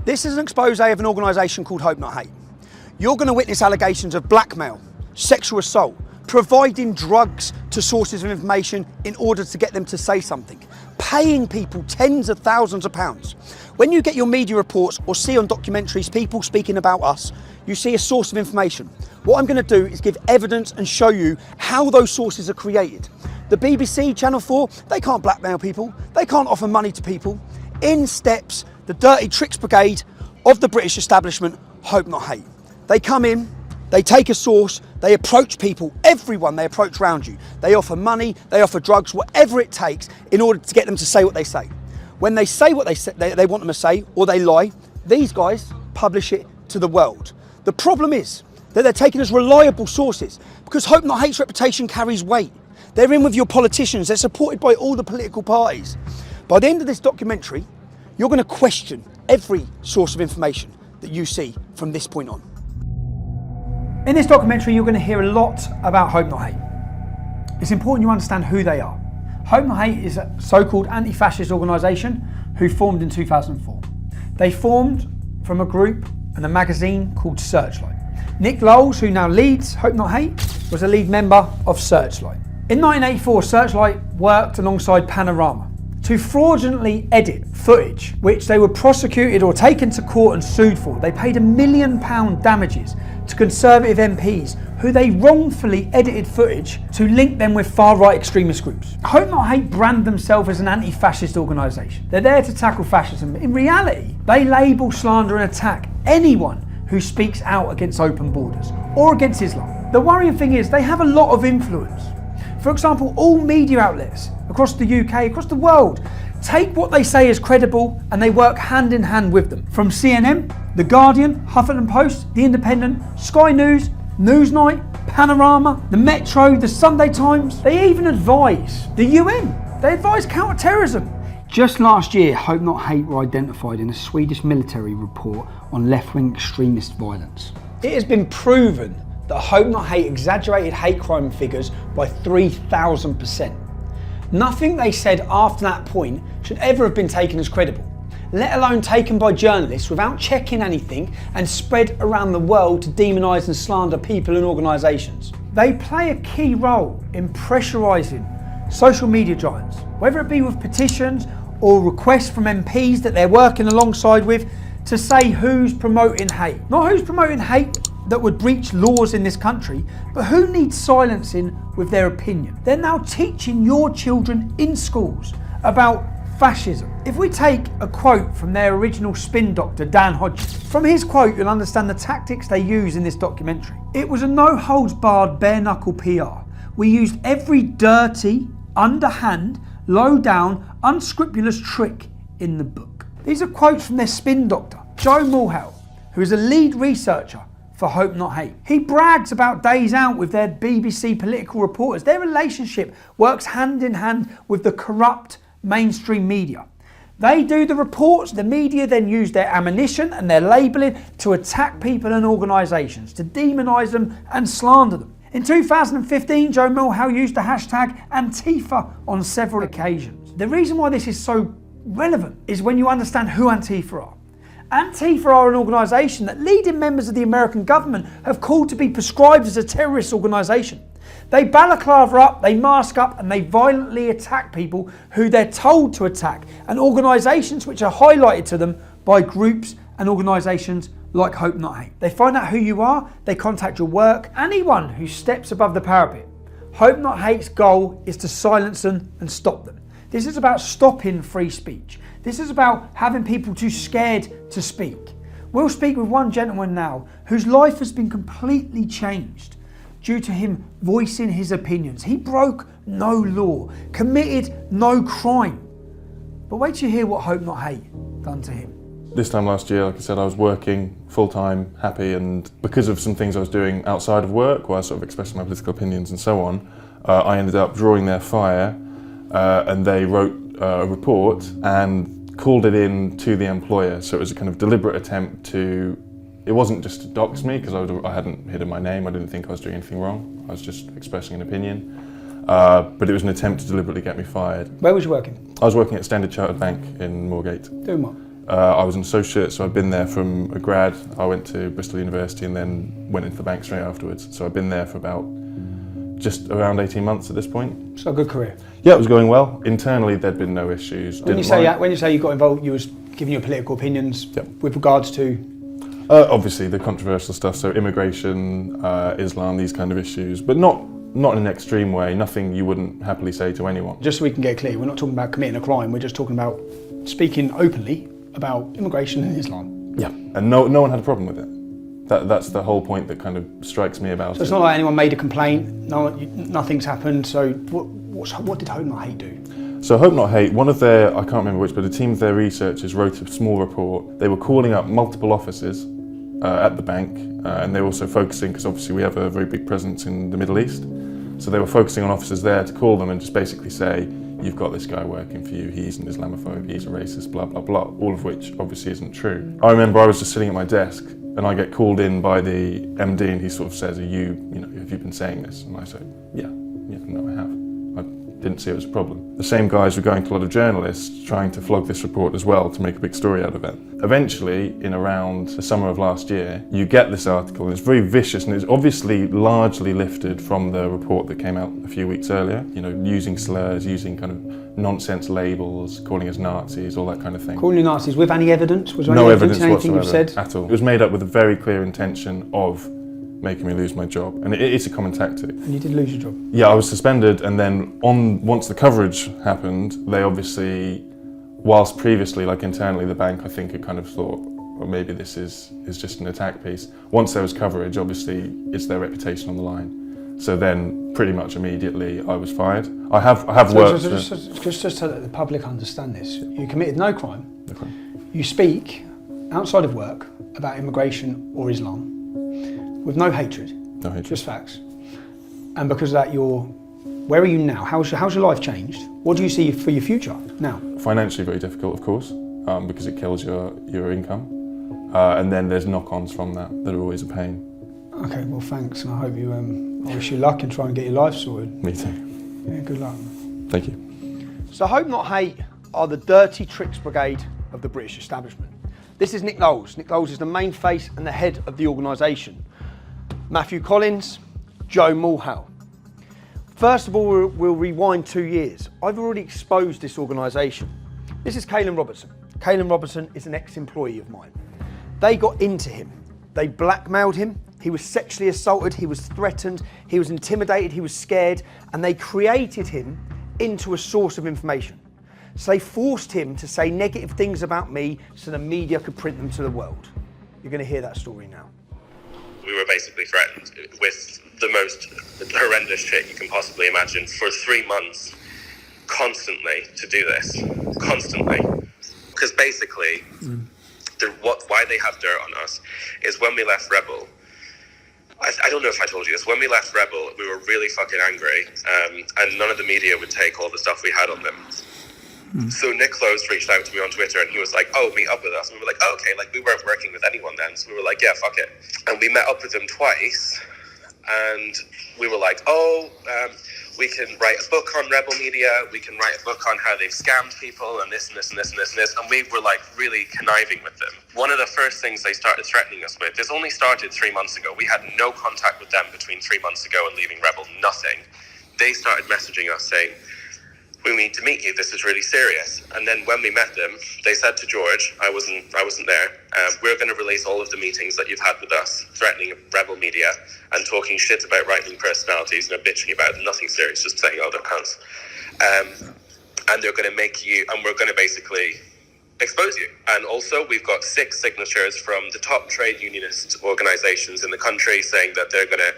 This is an expose of an organisation called Hope Not Hate. You're going to witness allegations of blackmail, sexual assault, providing drugs to sources of information in order to get them to say something, paying people tens of thousands of pounds. When you get your media reports or see on documentaries people speaking about us, you see a source of information. What I'm going to do is give evidence and show you how those sources are created. The BBC, Channel 4, they can't blackmail people, they can't offer money to people. In steps the dirty tricks brigade of the British establishment, Hope Not Hate. They come in, they take a source, they approach people, everyone they approach around you. They offer money, they offer drugs, whatever it takes in order to get them to say what they say. When they say what they want them to say, or they lie, these guys publish it to the world. The problem is that they're taken as reliable sources because Hope Not Hate's reputation carries weight. They're in with your politicians, they're supported by all the political parties. By the end of this documentary, you're going to question every source of information that you see from this point on. In this documentary, you're going to hear a lot about Hope Not Hate. It's important you understand who they are. Hope Not Hate is a so-called anti-fascist organisation who formed in 2004. They formed from a group and a magazine called Searchlight. Nick Lowles, who now leads Hope Not Hate, was a lead member of Searchlight. In 1984, Searchlight worked alongside Panorama to fraudulently edit footage which they were prosecuted or taken to court and sued for. They paid £1 million damages to Conservative MPs who they wrongfully edited footage to link them with far-right extremist groups. Hope Not Hate brand themselves as an anti-fascist organisation. They're there to tackle fascism. In reality, they label, slander and attack anyone who speaks out against open borders or against Islam. The worrying thing is they have a lot of influence. For example, all media outlets across the UK, across the world, take what they say as credible and they work hand in hand with them. From CNN, The Guardian, Huffington Post, The Independent, Sky News, Newsnight, Panorama, The Metro, The Sunday Times. They even advise the UN. They advise counter-terrorism. Just last year, Hope Not Hate were identified in a Swedish military report on left-wing extremist violence. It has been proven that Hope Not Hate exaggerated hate crime figures by 3,000%. Nothing they said after that point should ever have been taken as credible, let alone taken by journalists without checking anything and spread around the world to demonise and slander people and organisations. They play a key role in pressurising social media giants, whether it be with petitions or requests from MPs that they're working alongside with to say who's promoting hate. Not who's promoting hate that would breach laws in this country, but who needs silencing with their opinion. They're now teaching your children in schools about fascism. If we take a quote from their original spin doctor, Dan Hodges, from his quote you'll understand the tactics they use in this documentary. It was a no-holds-barred, bare-knuckle PR. We used every dirty, underhand, low-down, unscrupulous trick in the book. These are quotes from their spin doctor, Joe Mulhall, who is a lead researcher for Hope Not Hate. He brags about days out with their BBC political reporters. Their relationship works hand in hand with the corrupt mainstream media. They do the reports, the media then use their ammunition and their labelling to attack people and organisations, to demonise them and slander them. In 2015, Joe Mulhall used the hashtag Antifa on several occasions. The reason why this is so relevant is when you understand who Antifa are. Antifa are an organisation that leading members of the American government have called to be prescribed as a terrorist organisation. They balaclava up, they mask up and they violently attack people who they're told to attack and organisations which are highlighted to them by groups and organisations like Hope Not Hate. They find out who you are, they contact your work, anyone who steps above the parapet. Hope Not Hate's goal is to silence them and stop them. This is about stopping free speech. This is about having people too scared to speak. We'll speak with one gentleman now whose life has been completely changed due to him voicing his opinions. He broke no law, committed no crime. But wait till you hear what Hope Not Hate done to him. This time last year, like I said, I was working full-time, happy, and because of some things I was doing outside of work, where I was sort of expressing my political opinions and so on, I ended up drawing their fire, and they wrote a report and called it in to the employer. So it was a kind of deliberate attempt to, it wasn't just to dox me, because I hadn't hidden my name, I didn't think I was doing anything wrong, I was just expressing an opinion. But it was an attempt to deliberately get me fired. Where was you working? I was working at Standard Chartered Bank in Moorgate. Doing what? I was an associate, so I'd been there from a grad. I went to Bristol University and then went into the bank straight afterwards. So I'd been there for about just around 18 months at this point. So a good career. Yeah, it was going well. Internally, there'd been no issues. When you say you got involved, you was giving your political opinions with regards to? Obviously, the controversial stuff, so immigration, Islam, these kind of issues, but not in an extreme way, nothing you wouldn't happily say to anyone. Just so we can get clear, we're not talking about committing a crime, we're just talking about speaking openly about immigration and Islam. Yeah, and no one had a problem with it. That's the whole point that kind of strikes me about it. So it's not like anyone made a complaint, nothing's happened, so what did Hope Not Hate do? So Hope Not Hate, one of their, I can't remember which, but a team of their researchers wrote a small report. They were calling up multiple offices at the bank, and they were also focusing, because obviously we have a very big presence in the Middle East, so they were focusing on officers there to call them and just basically say, you've got this guy working for you, he's an Islamophobe, he's a racist, blah, blah, blah, all of which obviously isn't true. I remember I was just sitting at my desk and I get called in by the MD and he sort of says, have you been saying this? And I say, yeah, no, I have. I didn't see it as a problem. The same guys were going to a lot of journalists trying to flog this report as well to make a big story out of it. Eventually, in around the summer of last year, you get this article and it's very vicious and it's obviously largely lifted from the report that came out a few weeks earlier, using slurs, using kind of nonsense labels, calling us Nazis, all that kind of thing. Calling you Nazis with any evidence? Was there no any evidence anything whatsoever you've said? at all. It was made up with a very clear intention of making me lose my job, and it's a common tactic. And you did lose your job? Yeah, I was suspended, and then once the coverage happened, they obviously, whilst previously, like internally, the bank, I think, had kind of thought, well, maybe this is just an attack piece. Once there was coverage, obviously, it's their reputation on the line. So then, pretty much immediately, I was fired. I have worked. Just so that the public understand this, you committed no crime. No crime. You speak outside of work about immigration or Islam with no hatred. No hatred. Just facts. And because of that, where are you now? How's your life changed? What do you see for your future now? Financially, very difficult, of course, because it kills your income. And then there's knock-ons from that are always a pain. Okay, well, thanks, and I hope you. I wish you luck in trying to get your life sorted. Me too. Yeah, good luck. Thank you. So Hope Not Hate are the dirty tricks brigade of the British establishment. This is Nick Knowles. Nick Knowles is the main face and the head of the organisation. Matthew Collins, Joe Mulhall. First of all, we'll rewind 2 years. I've already exposed this organisation. This is Caelan Robertson. Caelan Robertson is an ex-employee of mine. They got into him. They blackmailed him. He was sexually assaulted. He was threatened. He was intimidated. He was scared. And they created him into a source of information. So they forced him to say negative things about me so the media could print them to the world. You're going to hear that story now. We were basically threatened with the most horrendous shit you can possibly imagine for 3 months, constantly, to do this. Constantly. Because basically, why they have dirt on us is when we left Rebel, I don't know if I told you this, when we left Rebel, we were really fucking angry, and none of the media would take all the stuff we had on them. So Nick Close reached out to me on Twitter and he was like, oh, meet up with us. And we were like, oh, okay, like we weren't working with anyone then. So we were like, yeah, fuck it. And we met up with them twice and we were like, we can write a book on Rebel Media. We can write a book on how they've scammed people and this and this and this and this and this. And we were like really conniving with them. One of the first things they started threatening us with, this only started 3 months ago. We had no contact with them between 3 months ago and leaving Rebel, nothing. They started messaging us saying, we need to meet you, this is really serious. And then when we met them, they said to George, I wasn't there, we're going to release all of the meetings that you've had with us, threatening Rebel Media and talking shit about right-wing personalities, bitching about it, nothing serious, just saying, oh, they're cunts. And they're going to make you, and we're going to basically expose you. And also, we've got 6 signatures from the top trade unionist organisations in the country saying that they're going to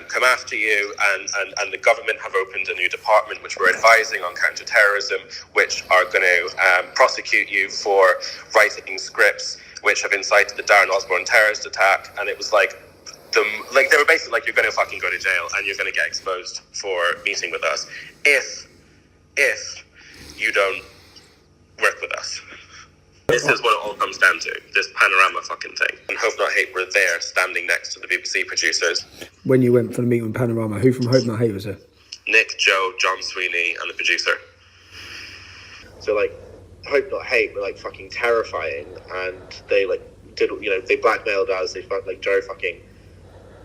come after you, and the government have opened a new department which we're advising on counter-terrorism, which are going to prosecute you for writing scripts which have incited the Darren Osborne terrorist attack. And it was like, they were basically like, you're going to fucking go to jail and you're going to get exposed for meeting with us if you don't work with us. This is what it all comes down to, this Panorama fucking thing. And Hope Not Hate were there, standing next to the BBC producers. When you went for the meeting with Panorama, who from Hope Not Hate was there? Nick, Joe, John Sweeney, and the producer. So, Hope Not Hate were like fucking terrifying, and they like did, you know, they blackmailed us. They like Joe fucking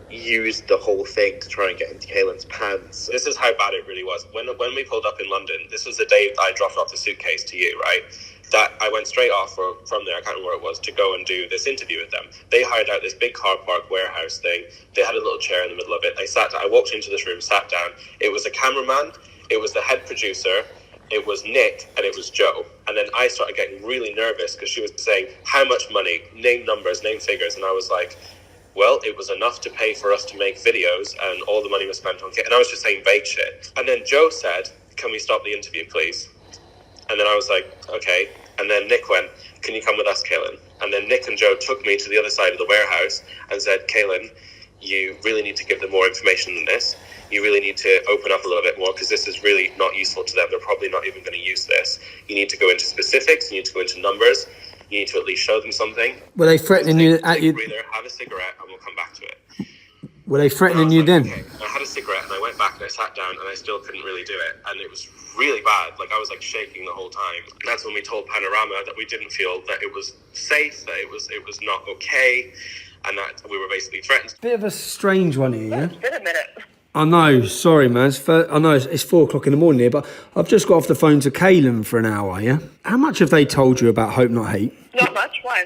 used the whole thing to try and get into Kaylin's pants. This is how bad it really was. When we pulled up in London, this was the day I dropped off the suitcase to you, right? That I went straight off from there, I can't remember where it was, to go and do this interview with them. They hired out this big car park warehouse thing. They had a little chair in the middle of it. I walked into this room, sat down. It was a cameraman, it was the head producer, it was Nick, and it was Joe. And then I started getting really nervous because she was saying, how much money, name numbers, name figures. And I was like, well, it was enough to pay for us to make videos, and all the money was spent on kit. And I was just saying vague shit. And then Joe said, can we stop the interview, please? And then I was like, okay. And then Nick went, can you come with us, Kaylin? And then Nick and Joe took me to the other side of the warehouse and said, Kaylin, you really need to give them more information than this. You really need to open up a little bit more, because this is really not useful to them. They're probably not even going to use this. You need to go into specifics. You need to go into numbers. You need to at least show them something. Were they threatening you at you? Breather, have a cigarette, and we'll come back to it. Were they threatening you then? Okay. I had a cigarette, and I went back and I sat down, and I still couldn't really do it, and it was really bad. Like, I was like shaking the whole time. That's when we told Panorama that we didn't feel that it was safe, that it was not okay, and that we were basically threatened. Bit of a strange one here, yeah? It's been a minute. I know, sorry, man. I know it's 4 o'clock in the morning here, but I've just got off the phone to Kaylin for an hour, yeah? How much have they told you about Hope Not Hate? Not much. Why?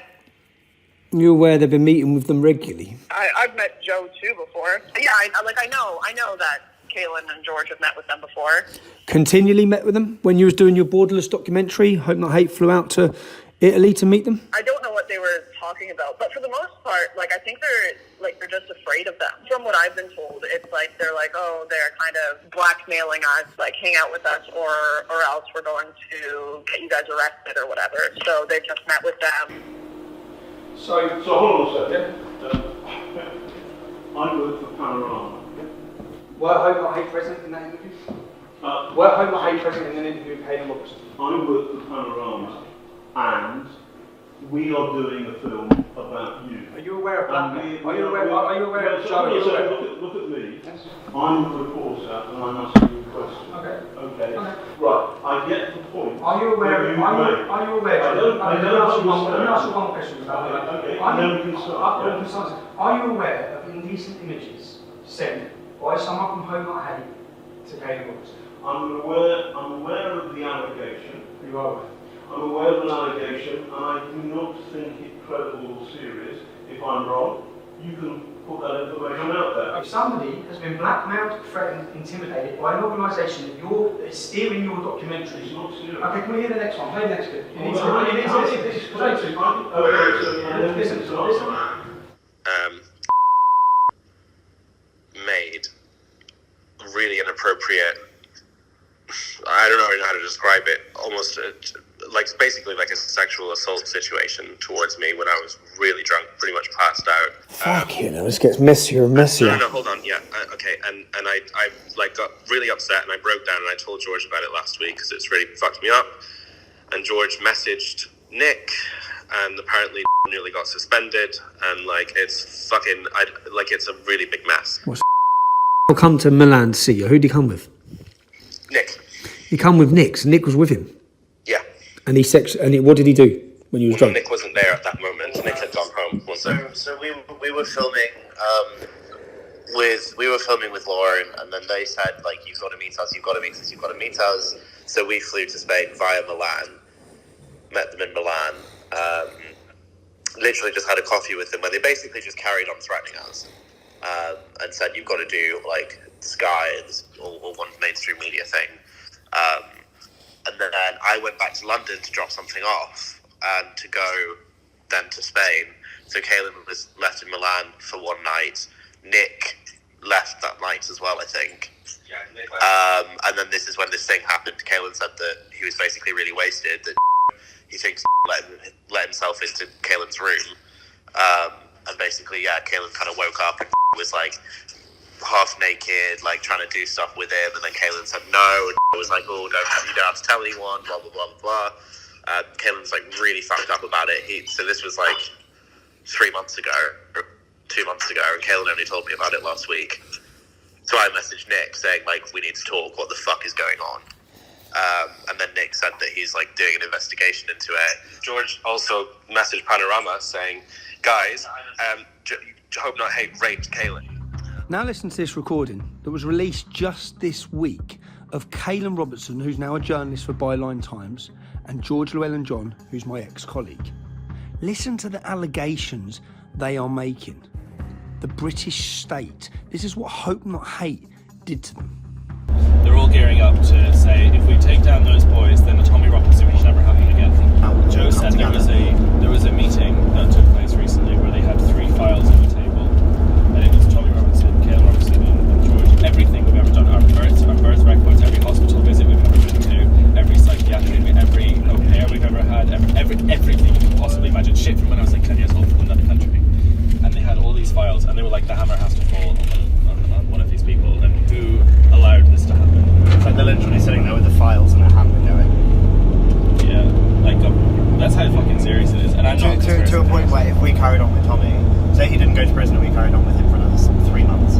You're aware they've been meeting with them regularly? I've met Joe too before. Yeah, I know that Kaylin and George have met with them before. Continually met with them? When you was doing your Borderless documentary, Hope Not Hate flew out to Italy to meet them? I don't know what they were talking about, but for the most part, like, I think they're just afraid of them. From what I've been told, it's like they're like, oh, they're kind of blackmailing us, like, hang out with us, or else we're going to get you guys arrested or whatever. So they just met with them. So hold on a second. I work for Panorama. Were Hope Not Hate present in that interview? Were Hope Not Hate present in an interview with Kaylin Robertson? I work for Panorama, and we are doing a film about you. Are you aware of blackmail? Are you aware of Joe? Look at me. Yes. I'm a reporter, and I'm asking you a question. Okay. Right. I get the point. Are you aware? Let me ask you one question about that. Okay. Are you aware of indecent images sent by someone from Hope Not Hate to Kaylin Robertson? I'm aware of the allegation. You are aware. I'm aware of an allegation, and I do not think it credible or serious. If I'm wrong, you can put that information out there. If somebody has been blackmailed, threatened, intimidated by an organisation that is steering your documentary. It's not serious. Okay, can we hear the next one? Play the next bit. Made really inappropriate, I don't know how to describe it, almost basically like a sexual assault situation towards me when I was really drunk, pretty much passed out. Fuck you know, this gets messier and messier. No, hold on, yeah, okay, and I got really upset and I broke down and I told George about it last week because it's really fucked me up, and George messaged Nick, and apparently nearly got suspended, and it's fucking, it's a really big mess. I'll come to Milan to see you. Who'd he come with? Nick. He come with Nick, so Nick was with him. Yeah. And what did he do when you was drunk? Nick wasn't there at that moment. Nick had gone home. So we were filming with Lauren, and then they said, like, you've got to meet us. So we flew to Spain via Milan, met them in Milan, literally just had a coffee with them where they basically just carried on threatening us, and said, you've got to do like Sky or one mainstream media thing. And then I went back to London to drop something off and to go then to Spain. So Kaylin was left in Milan for one night. Nick left that night as well, I think. Yeah, Nick left. And then this is when this thing happened. Kaylin said that he was basically really wasted, that he thinks let himself into Kaylin's room. And basically, yeah, Kaylin kind of woke up and was like half naked, like trying to do stuff with him, and then Kaylin said no, and was like, oh, you don't have to tell anyone, blah blah blah blah blah. Kaylin's like really fucked up about it. So this was like 3 months ago, or 2 months ago, and Kaylin only told me about it last week. So I messaged Nick saying, like, we need to talk, what the fuck is going on? And then Nick said that he's like doing an investigation into it. George also messaged Panorama saying, guys, Hope Not Hate raped Kaylin. Now listen to this recording that was released just this week of Kaylin Robertson, who's now a journalist for Byline Times, and George Llewellyn-John, who's my ex-colleague. Listen to the allegations they are making. The British state. This is what Hope Not Hate did to them. They're all gearing up to say, if we take down those boys, then the Tommy Robinson situation never happening again. Joe said there was a meeting that took place recently where they had 3 files on the table, and it was Tommy Robinson, Kaylin Robertson, and George. Everything we've ever done, our birth records, every hospital visit we've ever been to, every psychiatric, every au pair we've ever had, everything you can possibly imagine. Shit from when I was like 10 years old from another country. And they had all these files, and they were like, the hammer has to fall on one of these people, and who allowed this to happen? It's like they're literally sitting there with the files and a hammer going. Yeah, like that's how fucking serious it is. And I'm not to a point where if we carried on with Tommy, say he didn't go to prison and we carried on with him for another 3 months,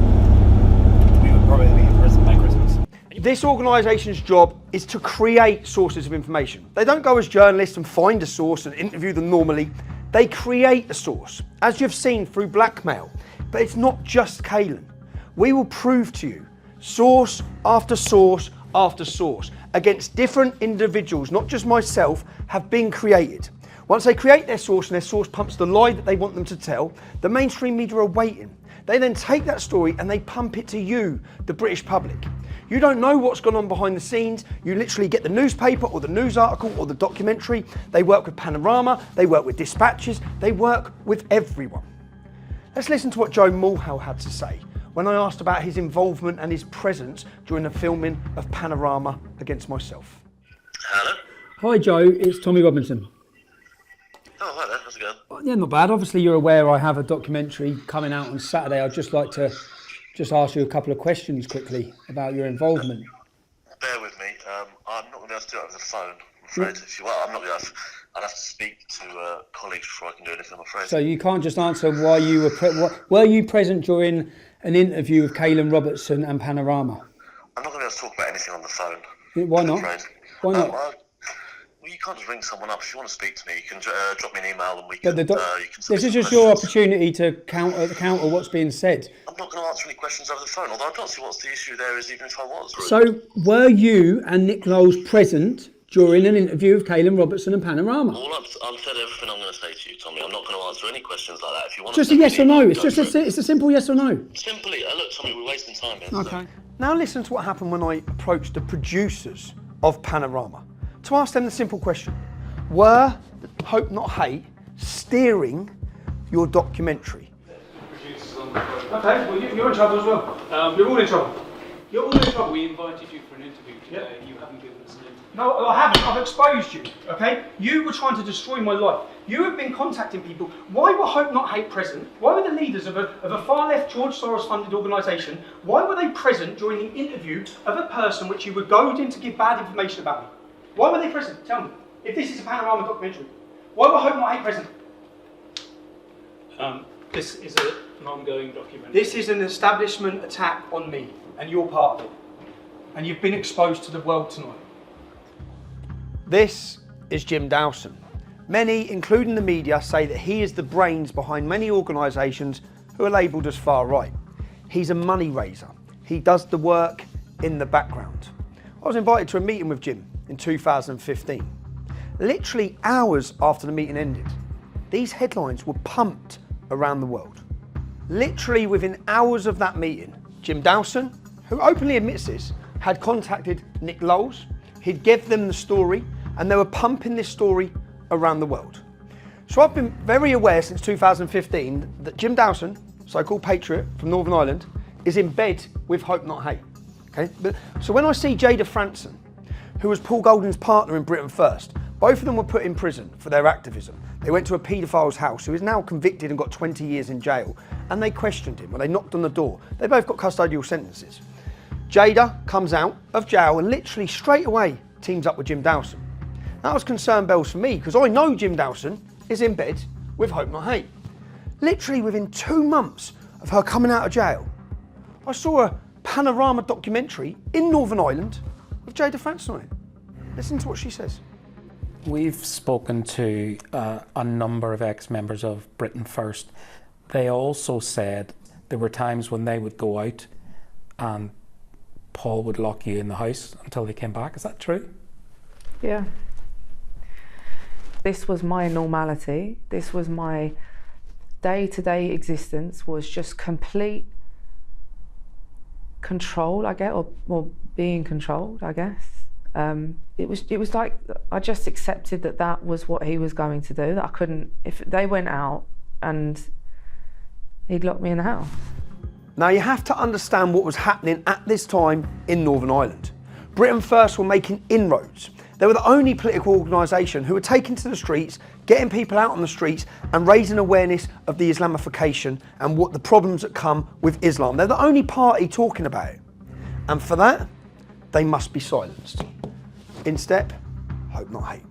we would probably be in prison by Christmas. This organisation's job is to create sources of information. They don't go as journalists and find a source and interview them normally. They create a source, as you've seen through blackmail. But it's not just Kaylin. We will prove to you, source after source after source, against different individuals, not just myself, have been created. Once they create their source and their source pumps the lie that they want them to tell, the mainstream media are waiting. They then take that story and they pump it to you, the British public. You don't know what's gone on behind the scenes. You literally get the newspaper or the news article or the documentary. They work with Panorama, they work with Dispatches, they work with everyone. Let's listen to what Joe Mulhall had to say when I asked about his involvement and his presence during the filming of Panorama against myself. Hello? Hi Joe, it's Tommy Robinson. Oh, hi there, how's it going? Yeah, not bad. Obviously you're aware I have a documentary coming out on Saturday. I'd just like to ask you a couple of questions quickly about your involvement. Bear with me, I'm not going to be able to do it over the phone, I'm afraid. If you are, I'm not going to I'd have to speak to colleagues before I can do anything, I'm afraid. So you can't just answer why you were you present during an interview with Kaylin Robertson and Panorama? I'm not going to be able to talk about anything on the phone. Why not? Why not? Well, you can't just ring someone up. If you want to speak to me, you can drop me an email and we But can. this is just your opportunity to counter what's being said. I'm not going to answer any questions over the phone, although I don't see what's the issue there is, even if I was. Really. So were you and Nick Knowles present during an interview with Kaylin Robertson and Panorama? I've said everything I'm going to say to you, Tommy. I'm not going to answer any questions like that. If you want Just to a yes or no. It's just it's it's a simple yes or no. Simply, look, Tommy, we're wasting time here. Okay. Now listen to what happened when I approached the producers of Panorama to ask them the simple question: were Hope Not Hate steering your documentary? Okay, well you're in trouble as well. You're all in trouble. You're all in trouble. We invited you for an interview today. You haven't given us an interview. No, I haven't. I've exposed you, okay? You were trying to destroy my life. You have been contacting people. Why were Hope Not Hate present? Why were the leaders of a far-left George Soros-funded organisation, why were they present during the interview of a person which you were goading to give bad information about me? Why were they present? Tell me. If this is a Panorama documentary, why were Hope Not Hate present? This is an ongoing documentary. This is an establishment attack on me, and you're part of it. And you've been exposed to the world tonight. This is Jim Dawson. Many, including the media, say that he is the brains behind many organisations who are labelled as far right. He's a money raiser. He does the work in the background. I was invited to a meeting with Jim in 2015. Literally hours after the meeting ended, these headlines were pumped around the world. Literally within hours of that meeting, Jim Dawson, who openly admits this, had contacted Nick Knowles. He'd give them the story, and they were pumping this story around the world. So I've been very aware since 2015 that Jim Dawson, so-called patriot from Northern Ireland, is in bed with Hope Not Hate. Okay? So when I see Jada Franson, who was Paul Golding's partner in Britain First, both of them were put in prison for their activism. They went to a paedophile's house who is now convicted and got 20 years in jail, and they questioned him when they knocked on the door. They both got custodial sentences. Jada comes out of jail and literally straight away teams up with Jim Dawson. That was concern bells for me because I know Jim Dawson is in bed with Hope Not Hate. Literally within 2 months of her coming out of jail, I saw a Panorama documentary in Northern Ireland with Jada Franson on it. Listen to what she says. We've spoken to a number of ex-members of Britain First. They also said there were times when they would go out and Paul would lock you in the house until they came back. Is that true? Yeah. This was my normality. This was my day-to-day existence, was just complete control, I guess, or being controlled, I guess. It was like I just accepted that was what he was going to do, that I couldn't, if they went out and he'd lock me in the house. Now you have to understand what was happening at this time in Northern Ireland. Britain First were making inroads. They were the only political organisation who were taking to the streets, getting people out on the streets and raising awareness of the Islamification and what the problems that come with Islam. They're the only party talking about it. And for that, they must be silenced. In step, Hope Not Hate.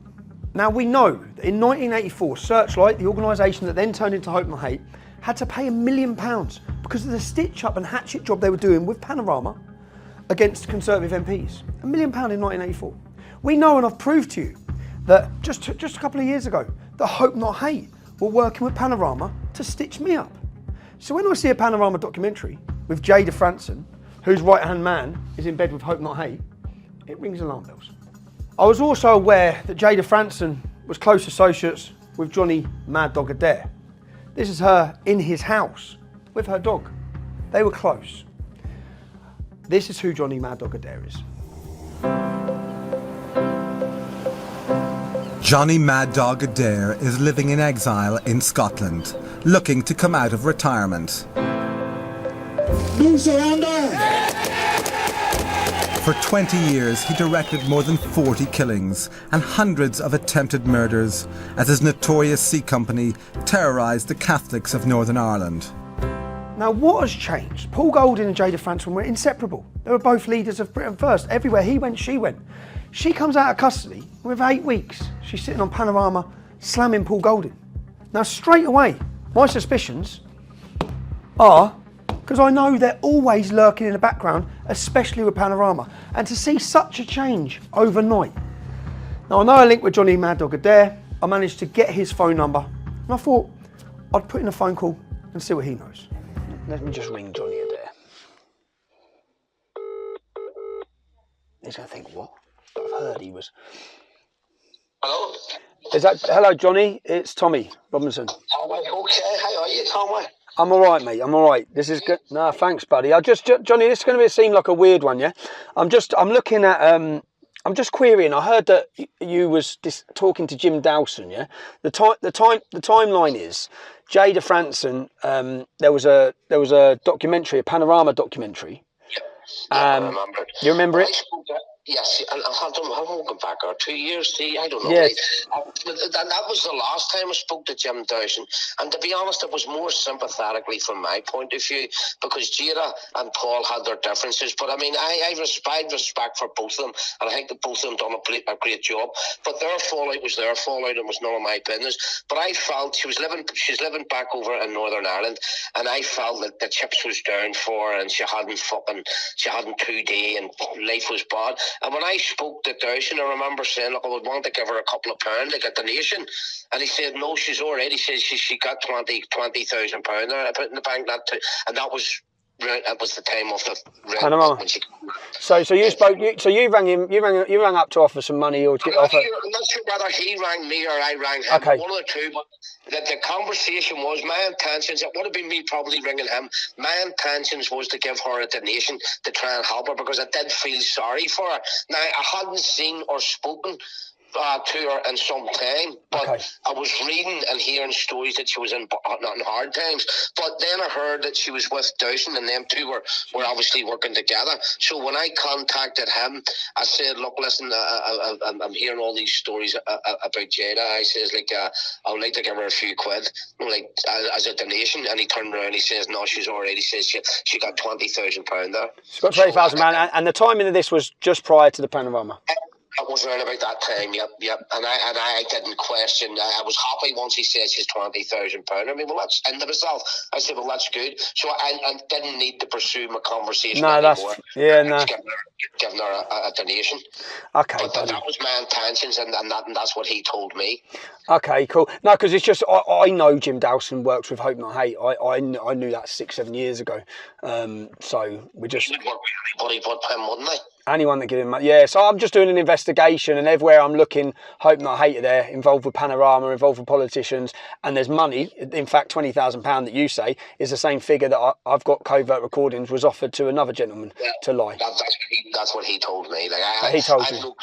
Now we know that in 1984, Searchlight, the organisation that then turned into Hope Not Hate, had to pay £1 million because of the stitch-up and hatchet job they were doing with Panorama against Conservative MPs. £1 million in 1984. We know, and I've proved to you, that just a couple of years ago, that Hope Not Hate were working with Panorama to stitch me up. So when I see a Panorama documentary with Jada Franson, whose right-hand man is in bed with Hope Not Hate, it rings alarm bells. I was also aware that Jada Franson was close associates with Johnny Mad Dog Adair. This is her in his house with her dog. They were close. This is who Johnny Mad Dog Adair is. Johnny Mad Dog Adair is living in exile in Scotland, looking to come out of retirement. No surrender! For 20 years, he directed more than 40 killings and hundreds of attempted murders as his notorious C Company terrorised the Catholics of Northern Ireland. Now what has changed? Paul Golding and Jada Franson were inseparable. They were both leaders of Britain First. Everywhere he went, she went. She comes out of custody with 8 weeks. She's sitting on Panorama slamming Paul Golding. Now straight away, my suspicions are, because I know they're always lurking in the background, especially with Panorama, and to see such a change overnight. Now I know I linked with Johnny Mad Dog Adair. I managed to get his phone number, and I thought I'd put in a phone call and see what he knows. Let me just ring Johnny Adair. He's going to think, what? I've heard he was... Hello? Hello, Johnny? It's Tommy Robinson. Oh, okay. How are you, Tommy? I'm all right, mate. I'm all right. This is good. No, thanks, buddy. Johnny, this is going to seem like a weird one, yeah? I'm looking at... I'm just querying. I heard that you was talking to Jim Dawson, yeah? The timeline is Jada Franson. There was a documentary, a Panorama documentary. Yeah, I remember it. You remember it? Yes, and I'm going back 2 years, I don't know. Yes. That was the last time I spoke to Jim Dawson, and to be honest, it was more sympathetically from my point of view, because Jada and Paul had their differences, but I mean, I respect for both of them, and I think that both of them done a great job, but their fallout was their fallout and was none of my business. But I felt she's living back over in Northern Ireland, and I felt that the chips was down for her, and she hadn't 2D, and life was bad. And when I spoke to Dawson, I remember saying, look, I would want to give her a couple of pounds, like a donation. And he said, no, she's already, he says she got £20,000 there. I put in the bank, and that was the time of the Panorama. So you spoke. So you rang him. You rang up to offer some money or to get offer. I'm not sure whether he rang me or I rang him. Okay. One of the two. But the conversation was, my intentions. It would have been me probably ringing him. My intentions was to give her a donation to try and help her, because I did feel sorry for her. Now I hadn't seen or spoken to her in some time, but okay. I was reading and hearing stories that she was in hard times, but then I heard that she was with Dawson, and them two were obviously working together. So when I contacted him, I said, look, listen, I'm hearing all these stories about Jada. I says, I would like to give her a few quid, like as a donation. And he turned around and he says, no, she's already, says she got £20,000 there. She's got £20,000, and the timing of this was just prior to the Panorama. It was around about that time, yep. And I didn't question. I was happy once he says she's £20,000. I mean, well, that's in myself. I said, well, that's good. So I didn't need to pursue my conversation anymore. Giving her a donation. Okay, but that was my intentions, and that's what he told me. Okay, cool. No, because it's just I know Jim Dawson works with Hope Not Hate. I knew that 6-7 years ago. So we just. He would work with anybody but him, wouldn't they? Anyone that give him, yeah. So I'm just doing an investigation, and everywhere I'm looking, Hope Not Hate are there, involved with Panorama, involved with politicians, and there's money. In fact, £20,000 that you say is the same figure that I've got covert recordings was offered to another gentleman to lie. That's what he told me. Like he told you.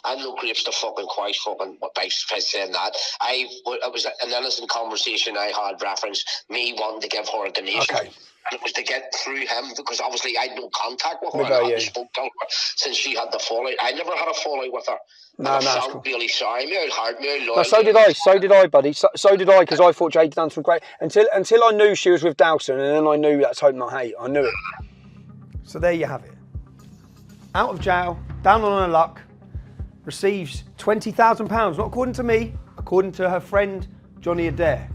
I'm no grapes to fucking quite fucking by saying that. It was an innocent conversation I had reference me wanting to give her a donation. Okay. And it was to get through him because obviously I had no contact with her. I hadn't spoke to her since she had the fallout. I never had a fallout with her. No, I that's felt cool. really sorry, me out hard, me out loyal. No, so did I, buddy. So did I, because I thought Jade done some great. Until I knew she was with Dawson, and then I knew that's Hope Not Hate. I knew it. So there you have it. Out of jail, down on her luck, receives £20,000. Not according to me, according to her friend Johnny Adair.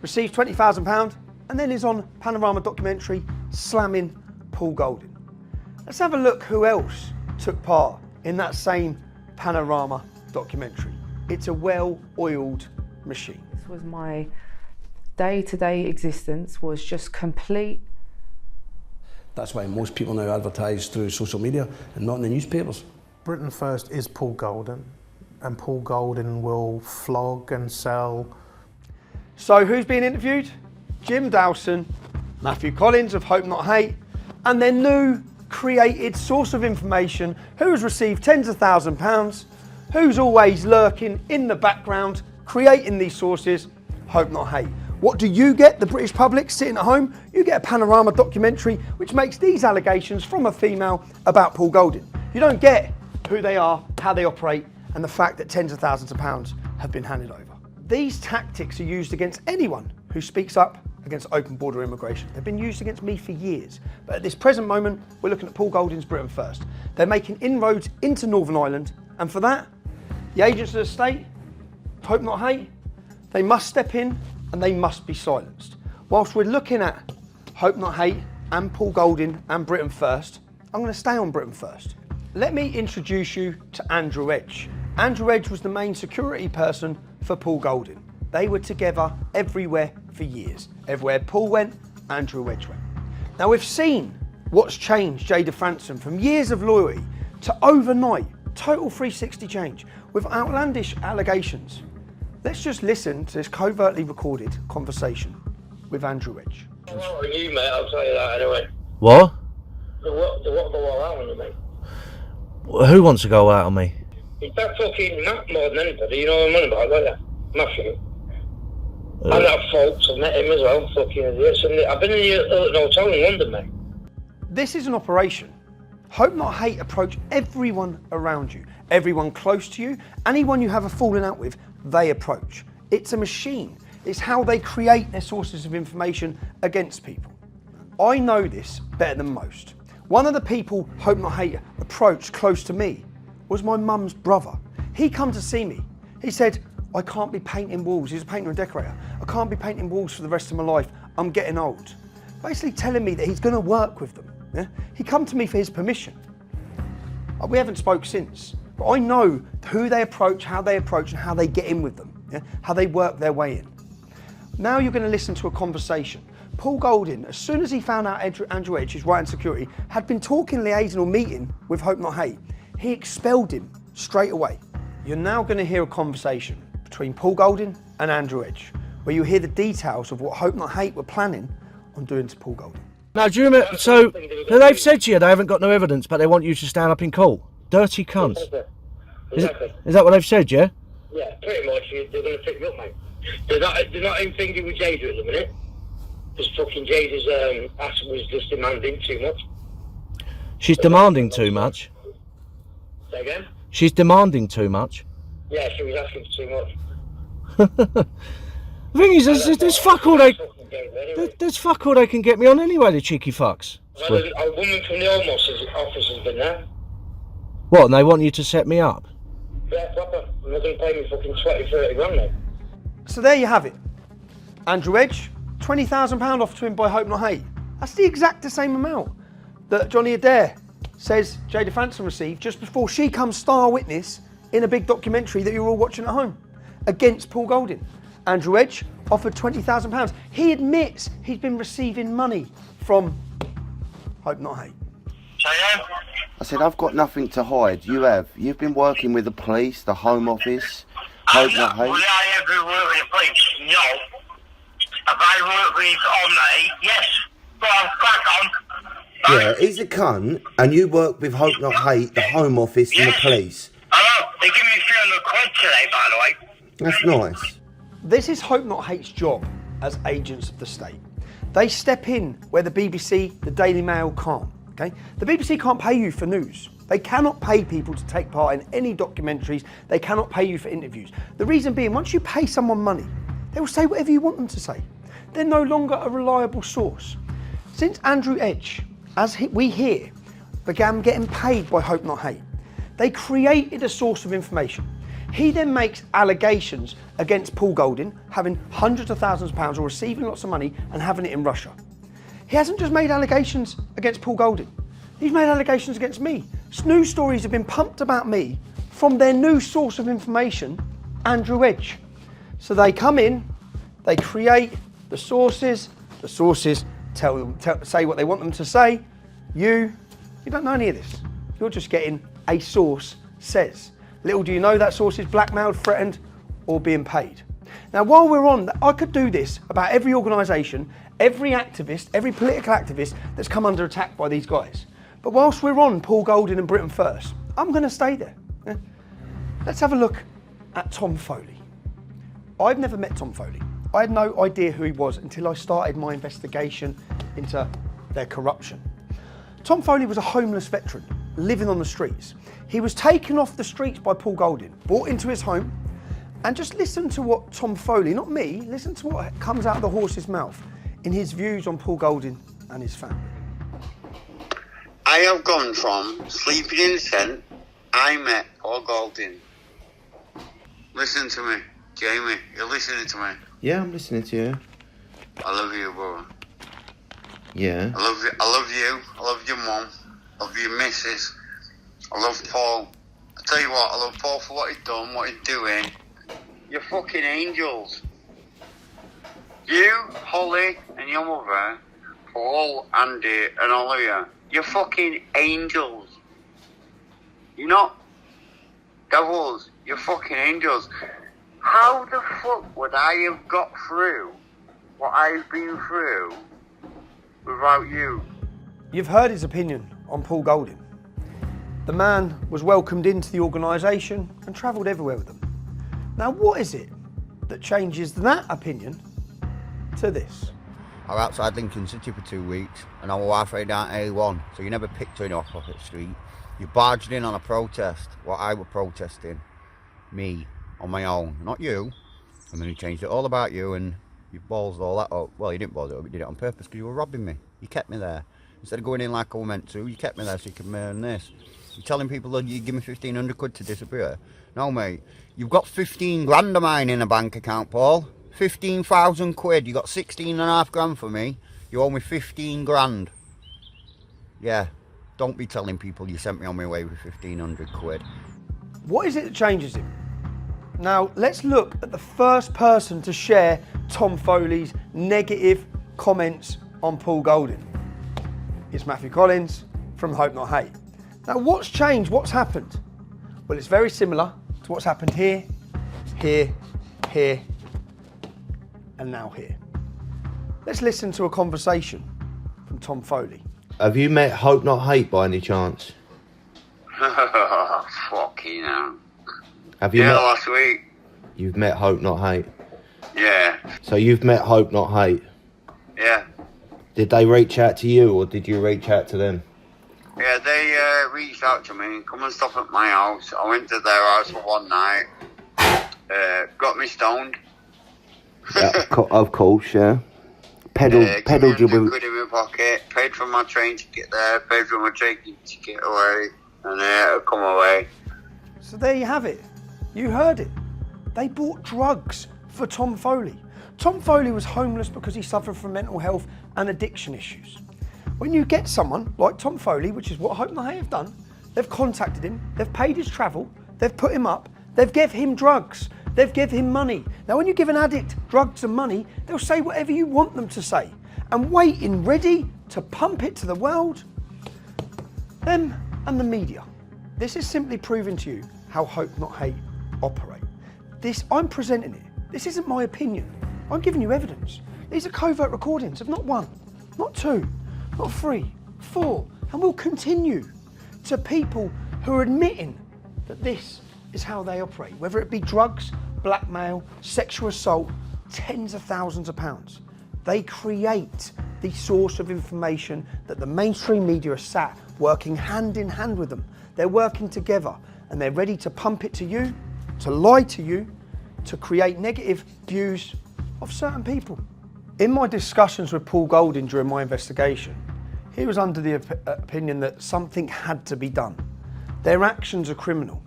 Receives £20,000. And then is on Panorama documentary slamming Paul Golding. Let's have a look who else took part in that same Panorama documentary. It's a well-oiled machine. This was my day-to-day existence, was just complete. That's why most people now advertise through social media and not in the newspapers. Britain First is Paul Golding, and Paul Golding will flog and sell. So who's being interviewed? Jim Dawson, Matthew Collins of Hope Not Hate, and their new created source of information who has received tens of thousands of pounds, who's always lurking in the background, creating these sources, Hope Not Hate. What do you get, the British public, sitting at home? You get a Panorama documentary which makes these allegations from a female about Paul Golding. You don't get who they are, how they operate, and the fact that tens of thousands of pounds have been handed over. These tactics are used against anyone who speaks up against open border immigration. They've been used against me for years. But at this present moment, we're looking at Paul Golding's Britain First. They're making inroads into Northern Ireland, and for that, the agents of the state, Hope Not Hate, they must step in and they must be silenced. Whilst we're looking at Hope Not Hate and Paul Golding and Britain First, I'm going to stay on Britain First. Let me introduce you to Andrew Edge. Andrew Edge was the main security person for Paul Golding. They were together everywhere for years. Everywhere Paul went, Andrew Edge went. Now we've seen what's changed Jada Franson from years of loyalty to overnight, total 360 change with outlandish allegations. Let's just listen to this covertly recorded conversation with Andrew Edge. What are you, mate? I'll tell you that anyway. What? The what go all out on you, mate? Who wants to go out on me? It's that fucking Matt more than anybody, you know what I'm on about, don't you? Matthew. And that folks, I've met him as well, fucking idiots. And I've been in an hotel in London, mate. This is an operation. Hope Not Hate approach everyone around you, everyone close to you, anyone you have a falling out with, they approach. It's a machine. It's how they create their sources of information against people. I know this better than most. One of the people Hope Not Hate approached close to me was my mum's brother. He come to see me. He said, I can't be painting walls. He's a painter and decorator. I can't be painting walls for the rest of my life. I'm getting old. Basically telling me that he's going to work with them. Yeah? He come to me for his permission. We haven't spoke since, but I know who they approach, how they approach, and how they get in with them. Yeah? How they work their way in. Now you're going to listen to a conversation. Paul Golding, as soon as he found out Andrew Edge, his right-hand security, had been talking, liaising or meeting with Hope Not Hate, he expelled him straight away. You're now going to hear a conversation between Paul Golding and Andrew Edge, where you hear the details of what Hope Not Hate were planning on doing to Paul Golding. Now, do you remember, so they've said to you they haven't got no evidence, but they want you to stand up in court. Dirty cunts. Exactly. Is that what they've said, yeah? Yeah, pretty much. They're going to pick me up, mate. They're not even thinking with Jada at the minute. Because fucking Jada's ass was just demanding too much. She's demanding too much. Say again? She's demanding too much. Yeah, she was asking for too much. The thing is, there's fuck all there's fuck all they can get me on anyway, the cheeky fucks. Well, a woman from the Home Office has been there. What, and they want you to set me up? Yeah, proper. I'm not going to pay me fucking 20, 30 grand, mate. So there you have it. Andrew Edge, £20,000 offered to him by Hope Not Hate. That's the exact same amount that Johnny Adair says Jada Franson received just before she comes star witness in a big documentary that you're all watching at home against Paul Golding. Andrew Edge offered £20,000. He admits he's been receiving money from Hope Not Hate. I said, I've got nothing to hide. You have. You've been working with the police, the Home Office, Hope Not Hate. Will I ever work with the police? No. Have I worked with Hope Not Hate? Yes. Go on, crack on. Yeah, he's a cunt, and you work with Hope Not Hate, the Home Office, and the police. I know. They give me 300 quid today, by the way. That's nice. This is Hope Not Hate's job as agents of the state. They step in where the BBC, the Daily Mail can't. Okay? The BBC can't pay you for news. They cannot pay people to take part in any documentaries. They cannot pay you for interviews. The reason being, once you pay someone money, they will say whatever you want them to say. They're no longer a reliable source. Since Andrew Edge, as we hear, began getting paid by Hope Not Hate, they created a source of information. He then makes allegations against Paul Golding, having hundreds of thousands of pounds or receiving lots of money and having it in Russia. He hasn't just made allegations against Paul Golding. He's made allegations against me. News stories have been pumped about me from their new source of information, Andrew Edge. So they come in, they create the sources say what they want them to say. You don't know any of this. You're just getting a source says. Little do you know that source is blackmailed, threatened, or being paid. Now, while we're on, I could do this about every organisation, every activist, every political activist that's come under attack by these guys. But whilst we're on Paul Golding and Britain First, I'm going to stay there. Yeah? Let's have a look at Tom Foley. I've never met Tom Foley. I had no idea who he was until I started my investigation into their corruption. Tom Foley was a homeless veteran living on the streets. He was taken off the streets by Paul Golding, brought into his home, and just listen to what Tom Foley, not me, listen to what comes out of the horse's mouth in his views on Paul Golding and his family. I have gone from sleeping in the tent, I met Paul Golding. Listen to me, Jamie, you're listening to me. Yeah, I'm listening to you. I love you, brother. Yeah. I love you, I love your mum, I love your missus. I love Paul. I tell you what, I love Paul for what he's done, what he's doing. You're fucking angels. You, Holly, and your mother, Paul, Andy, and all of you, you're fucking angels. You're not devils, you're fucking angels. How the fuck would I have got through what I've been through without you? You've heard his opinion on Paul Golding. The man was welcomed into the organisation and travelled everywhere with them. Now, what is it that changes that opinion to this? I was outside Lincoln City for 2 weeks and I was halfway down A1, so you never picked anyone off the street. You barged in on a protest, what I was protesting, me, on my own, not you. And then you changed it all about you and you ballsed all that up. Well, you didn't balls it up, you did it on purpose because you were robbing me. You kept me there. Instead of going in like I was meant to, you kept me there so you could earn this. You're telling people that you give me 1,500 quid to disappear. No, mate. You've got 15 grand of mine in a bank account, Paul. 15,000 quid. You got 16.5 grand for me. You owe me 15 grand. Yeah. Don't be telling people you sent me on my way with 1,500 quid. What is it that changes him? Now, let's look at the first person to share Tom Foley's negative comments on Paul Golding. It's Matthew Collins from Hope Not Hate. Now, what's changed? What's happened? Well, it's very similar to what's happened here, here, here, and now here. Let's listen to a conversation from Tom Foley. Have you met Hope Not Hate by any chance? Fucking hell. Have you Yeah, met? last week. You've met Hope Not Hate. Yeah, So you've met Hope Not Hate. yeah. Did they reach out to you or did you reach out to them? Yeah, they reached out to me, come and stop at my house. I went to their house for one night, got me stoned. Yeah, of course, yeah. Peddled you with... Quid in my pocket, paid for my train ticket there, paid for my train ticket away, and I come away. So there you have it. You heard it. They bought drugs for Tom Foley. Tom Foley was homeless because he suffered from mental health and addiction issues. When you get someone like Tom Foley, which is what Hope Not Hate have done, they've contacted him, they've paid his travel, they've put him up, they've give him drugs, they've give him money. Now when you give an addict drugs and money, they'll say whatever you want them to say. And waiting ready to pump it to the world, them and the media. This is simply proving to you how Hope Not Hate operate. I'm presenting it. This isn't my opinion. I'm giving you evidence. These are covert recordings of not one, not two, not three, four, and will continue to people who are admitting that this is how they operate, whether it be drugs, blackmail, sexual assault, tens of thousands of pounds. They create the source of information that the mainstream media are sat working hand in hand with them. They're working together and they're ready to pump it to you, to lie to you, to create negative views of certain people. In my discussions with Paul Golding during my investigation, he was under the opinion that something had to be done. Their actions are criminal.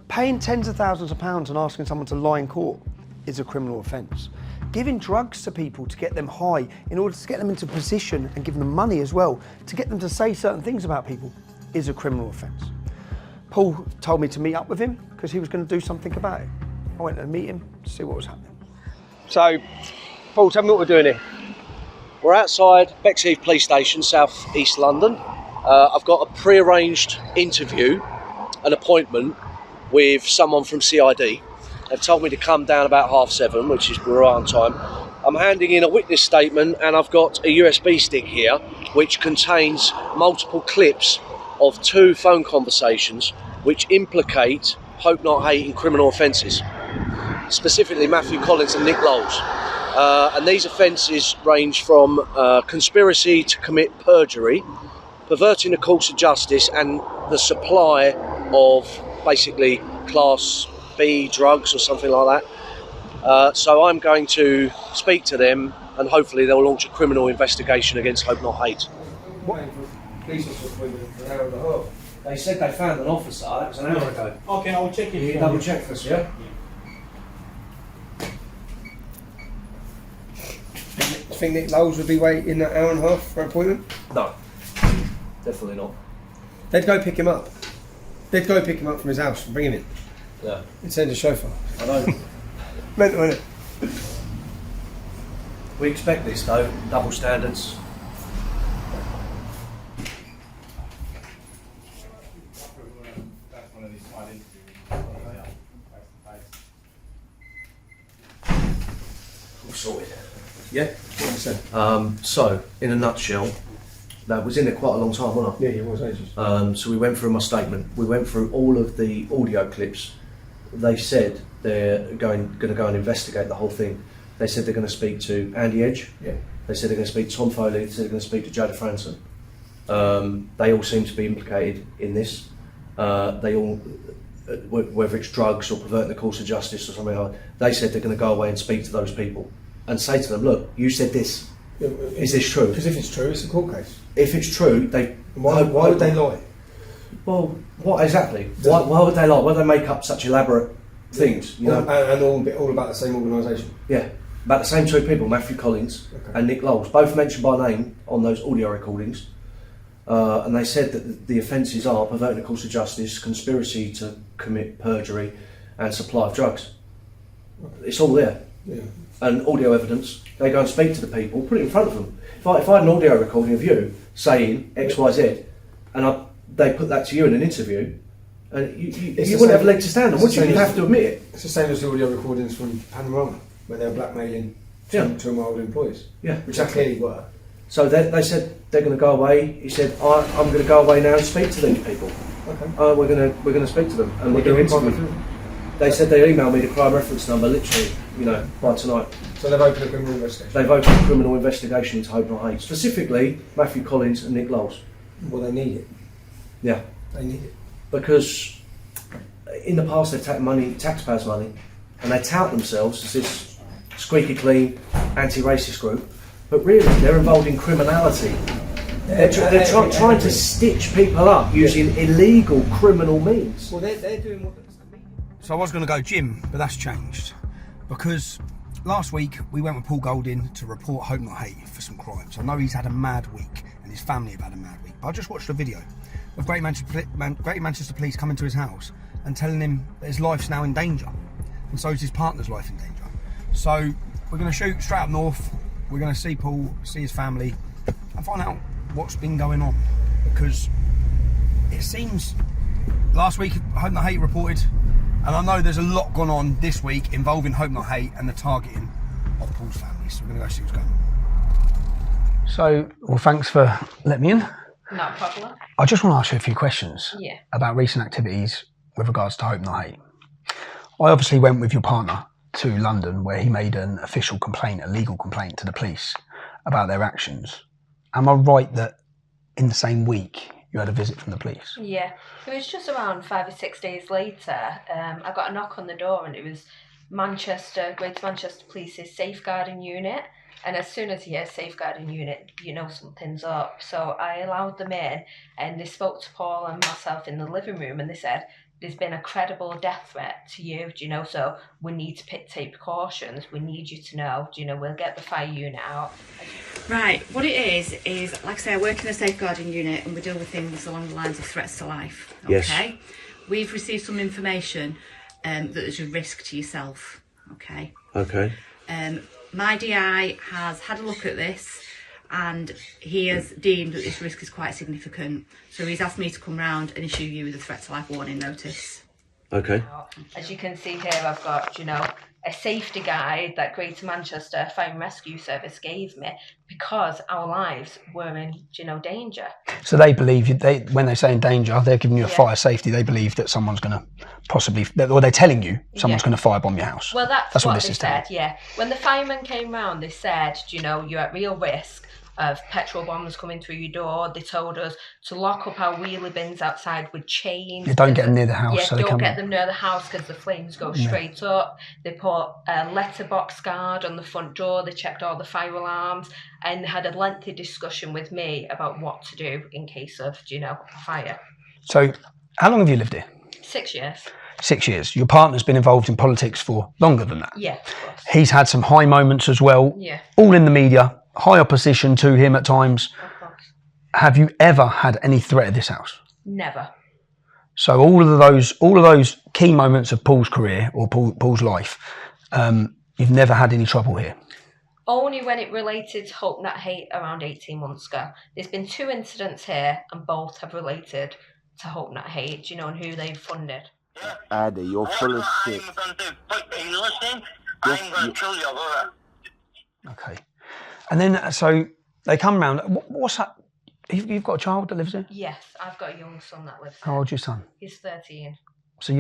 Paying tens of thousands of pounds and asking someone to lie in court is a criminal offence. Giving drugs to people to get them high in order to get them into position and give them money as well to get them to say certain things about people is a criminal offence. Paul told me to meet up with him because he was going to do something about it. I went to meet him to see what was happening. So, Paul, tell me what we're doing here. We're outside Bexheath Police Station, South East London. I've got a pre-arranged interview, an appointment with someone from CID. They've told me to come down about 7:30, which is we're on time. I'm handing in a witness statement and I've got a USB stick here which contains multiple clips of 2 phone conversations which implicate Hope Not Hate in criminal offences, specifically Matthew Collins and Nick Lowles. And these offences range from conspiracy to commit perjury, perverting the course of justice, and the supply of basically Class B drugs or something like that. So I'm going to speak to them and hopefully they'll launch a criminal investigation against Hope Not Hate. They said they found an officer, that was an hour ago. Okay, I'll check it. You double check for us, yeah? Do you think Nick Lowles would be waiting an hour and a half for an appointment? No, definitely not. They'd go pick him up. They'd go pick him up from his house and bring him in. Yeah. And send a chauffeur. I know. Mental, innit? We expect this though, double standards. All sorted. Yeah? What you said? So, in a nutshell, that was in there quite a long time, wasn't Yeah, he was ages. So we went through my statement. We went through all of the audio clips. They said they're going to go and investigate the whole thing. They said they're going to speak to Andy Edge. Yeah. They said they're going to speak to Tom Foley. They said they're going to speak to Jada Franson. They all seem to be implicated in this. They all, whether it's drugs or perverting the course of justice or something like that, they said they're going to go away and speak to those people and say to them, look, you said this. Is this true? Because if it's true, it's a court case. If it's true, they... Why would they lie? Well, what exactly? Why would they lie? Why do they make up such elaborate things? You know? And all about the same organisation? Yeah, about the same 2 people, Matthew Collins and Nick Lowles, both mentioned by name on those audio recordings. And they said that the offences are perverting the course of justice, conspiracy to commit perjury, and supply of drugs. It's all there. Yeah. And audio evidence. They go and speak to the people, put it in front of them. If I had an audio recording of you saying X, Y, Z, and they put that to you in an interview, and you wouldn't have a leg to stand on, would you? You'd have to admit it. It's the same as the audio recordings from Panorama, where they're blackmailing two of my old employees. Yeah, which they clearly were. So they said they're going to go away. He said, I'm going to go away now and speak to these people. Okay. We're going to speak to them, and we're going to interview them. They said they'd email me the crime reference number, literally, by tonight. So they've opened a criminal investigation? They've opened a criminal investigation into Hope Not Hate, specifically Matthew Collins and Nick Lowles. Well, they need it. Yeah. They need it. Because in the past they've taken money, taxpayers' money, and they tout themselves as this squeaky clean, anti-racist group, but really they're involved in criminality. They're trying to stitch people up using illegal criminal means. Well, they're doing what... So I was going to go gym, but that's changed. Because last week we went with Paul Golding to report Hope Not Hate for some crimes. I know he's had a mad week and his family have had a mad week. But I just watched a video of Great Manchester Police coming to his house and telling him that his life's now in danger. And so is his partner's life in danger. So we're going to shoot straight up north. We're going to see Paul, see his family and find out what's been going on. Because it seems last week Hope Not Hate reported, and I know there's a lot gone on this week involving Hope Not Hate and the targeting of Paul's family. So we're going to go see what's going on. So, well, thanks for letting me in. Not a problem. I just want to ask you a few questions Yeah. about recent activities with regards to Hope Not Hate. I obviously went with your partner to London where he made an official complaint, a legal complaint to the police about their actions. Am I right that in the same week you had a visit from the police? Yeah, it was just around 5 or 6 days later. I got a knock on the door, and it was Greater Manchester Police's safeguarding unit. And as soon as you hear safeguarding unit, you know something's up. So I allowed them in, and they spoke to Paul and myself in the living room, and they said, there's been a credible death threat to you, do you know, so we need to take precautions. We need you to know, do you know, we'll get the fire unit out. Right, what it is, like I say, I work in a safeguarding unit and we deal with things along the lines of threats to life. Yes. Okay? We've received some information that there's a risk to yourself. Okay? Okay. My DI has had a look at this and he has deemed that this risk is quite significant. So he's asked me to come round and issue you with a threat to life warning notice. Okay. As you can see here, I've got, you know, a safety guide that Greater Manchester Fire and Rescue Service gave me because our lives were in, you know, danger. So they believe, when they say in danger, they're giving you a Yeah. fire safety, they believe that someone's going to possibly, or they're telling you someone's Yeah. going to firebomb your house. Well, that's what what this they is telling. said, yeah. When the firemen came round, they said, you know, you're at real risk of petrol bombs coming through your door. They told us to lock up our wheelie bins outside with chains. You don't get them near the house. Yeah, so they don't come get them near the house because the flames go Yeah. straight up. They put a letterbox guard on the front door. They checked all the fire alarms and they had a lengthy discussion with me about what to do in case of, you know, a fire. So how long have you lived here? 6 years. 6 years. Your partner's been involved in politics for longer than that. Yeah, of course. He's had some high moments as well, Yeah. all in the media, high opposition to him at times. Of course. Have you ever had any threat at this house? Never. So all of those key moments of Paul's career or Paul's life, you've never had any trouble here? Only when it related to Hope Not Hate around 18 months ago. There's been 2 incidents here and both have related to Hope Not Hate, you know, and who they've funded. Addy, you're full of shit. Okay. And then, so they come round. What's that? You've got a child that lives here? Yes, I've got a young son that lives How there. old's your son? He's 13. So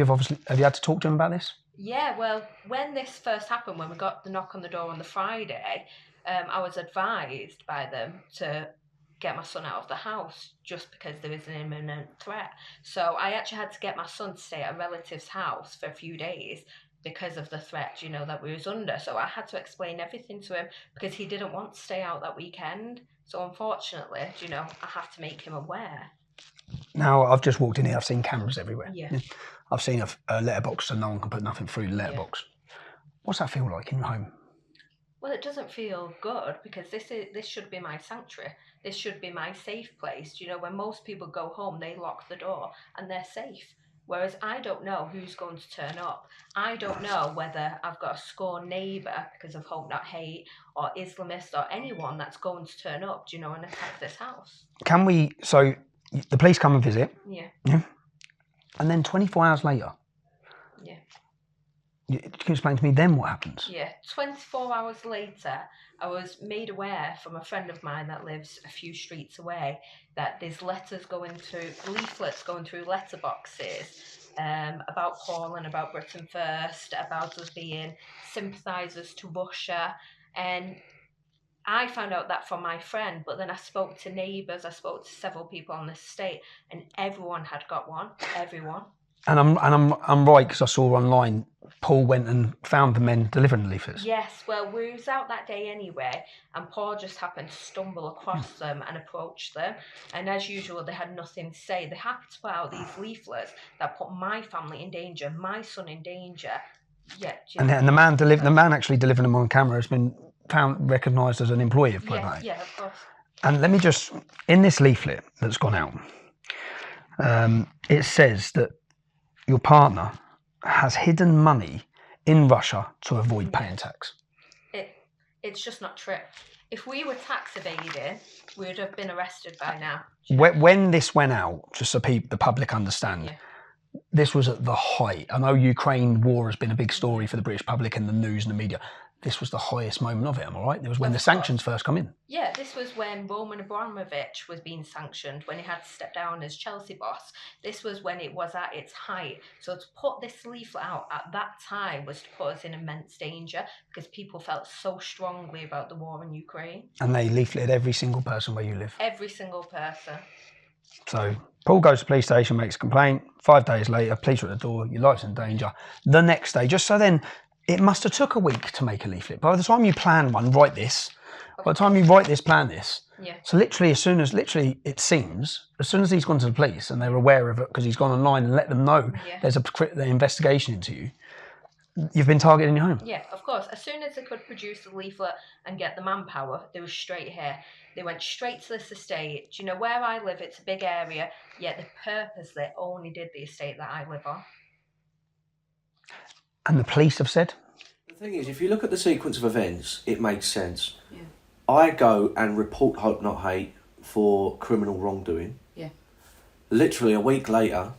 have you had to talk to him about this? Yeah, well, when this first happened, when we got the knock on the door on the Friday, I was advised by them to get my son out of the house just because there is an imminent threat. So I actually had to get my son to stay at a relative's house for a few days because of the threat, you know, that we was under. So I had to explain everything to him because he didn't want to stay out that weekend. So unfortunately, you know, I have to make him aware. Now, I've just walked in here, I've seen cameras everywhere. Yeah. I've seen a letterbox so no one can put nothing through the letterbox. What's that feel like in your home? Well, it doesn't feel good because this should be my sanctuary. This should be my safe place. You know, when most people go home, they lock the door and they're safe. Whereas I don't know who's going to turn up. I don't know whether I've got a scorned neighbour because of Hope Not Hate or Islamist or anyone that's going to turn up, do you know, and attack this house. So the police come and visit. Yeah. Yeah. And then 24 hours later. Yeah. Can you explain to me then what happens? Yeah, 24 hours later, I was made aware from a friend of mine that lives a few streets away that there's leaflets going through letterboxes about Paul and about Britain First, about us being sympathisers to Russia. And I found out that from my friend, but then I spoke to neighbours, I spoke to several people on the estate, and everyone had got one, everyone. And I'm right, because I saw online Paul went and found the men delivering the leaflets. Yes, well, we was out that day anyway, and Paul just happened to stumble across them and approach them. And as usual, they had nothing to say. They happened to put out these leaflets that put my family in danger, my son in danger. Yeah. And the man actually delivering them on camera has been recognised as an employee of Plug Not Hate. Yeah, of course. And let me just, in this leaflet that's gone out, it says that your partner has hidden money in Russia to avoid paying tax. It's just not true. If we were tax evading, we would have been arrested by now. When this went out, just so the public understand, this was at the height. I know Ukraine war has been a big story for the British public and the news and the media. This was the highest moment of it, am I right? It was when the sanctions first come in. Yeah, this was when Roman Abramovich was being sanctioned, when he had to step down as Chelsea boss. This was when it was at its height. So to put this leaflet out at that time was to put us in immense danger, because people felt so strongly about the war in Ukraine. And they leafleted every single person where you live. Every single person. So Paul goes to the police station, makes a complaint. 5 days later, police are at the door, your life's in danger. The next day, just so then, it must have took a week to make a leaflet. By the time you plan one, write this. By the time you write this, plan this. Yeah. So literally, it seems, as soon as he's gone to the police and they're aware of it because he's gone online and let them know there's an investigation into you, you've been targeted in your home. Yeah, of course. As soon as they could produce the leaflet and get the manpower, they were straight here. They went straight to this estate. Do you know where I live? It's a big area, yet they purposely only did the estate that I live on. And the police have said? The thing is, if you look at the sequence of events, it makes sense. Yeah. I go and report Hope Not Hate for criminal wrongdoing. Yeah. Literally a week later,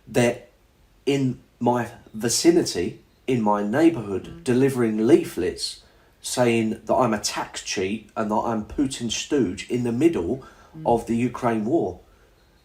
they're in my vicinity, in my neighbourhood, delivering leaflets saying that I'm a tax cheat and that I'm Putin's stooge in the middle of the Ukraine war.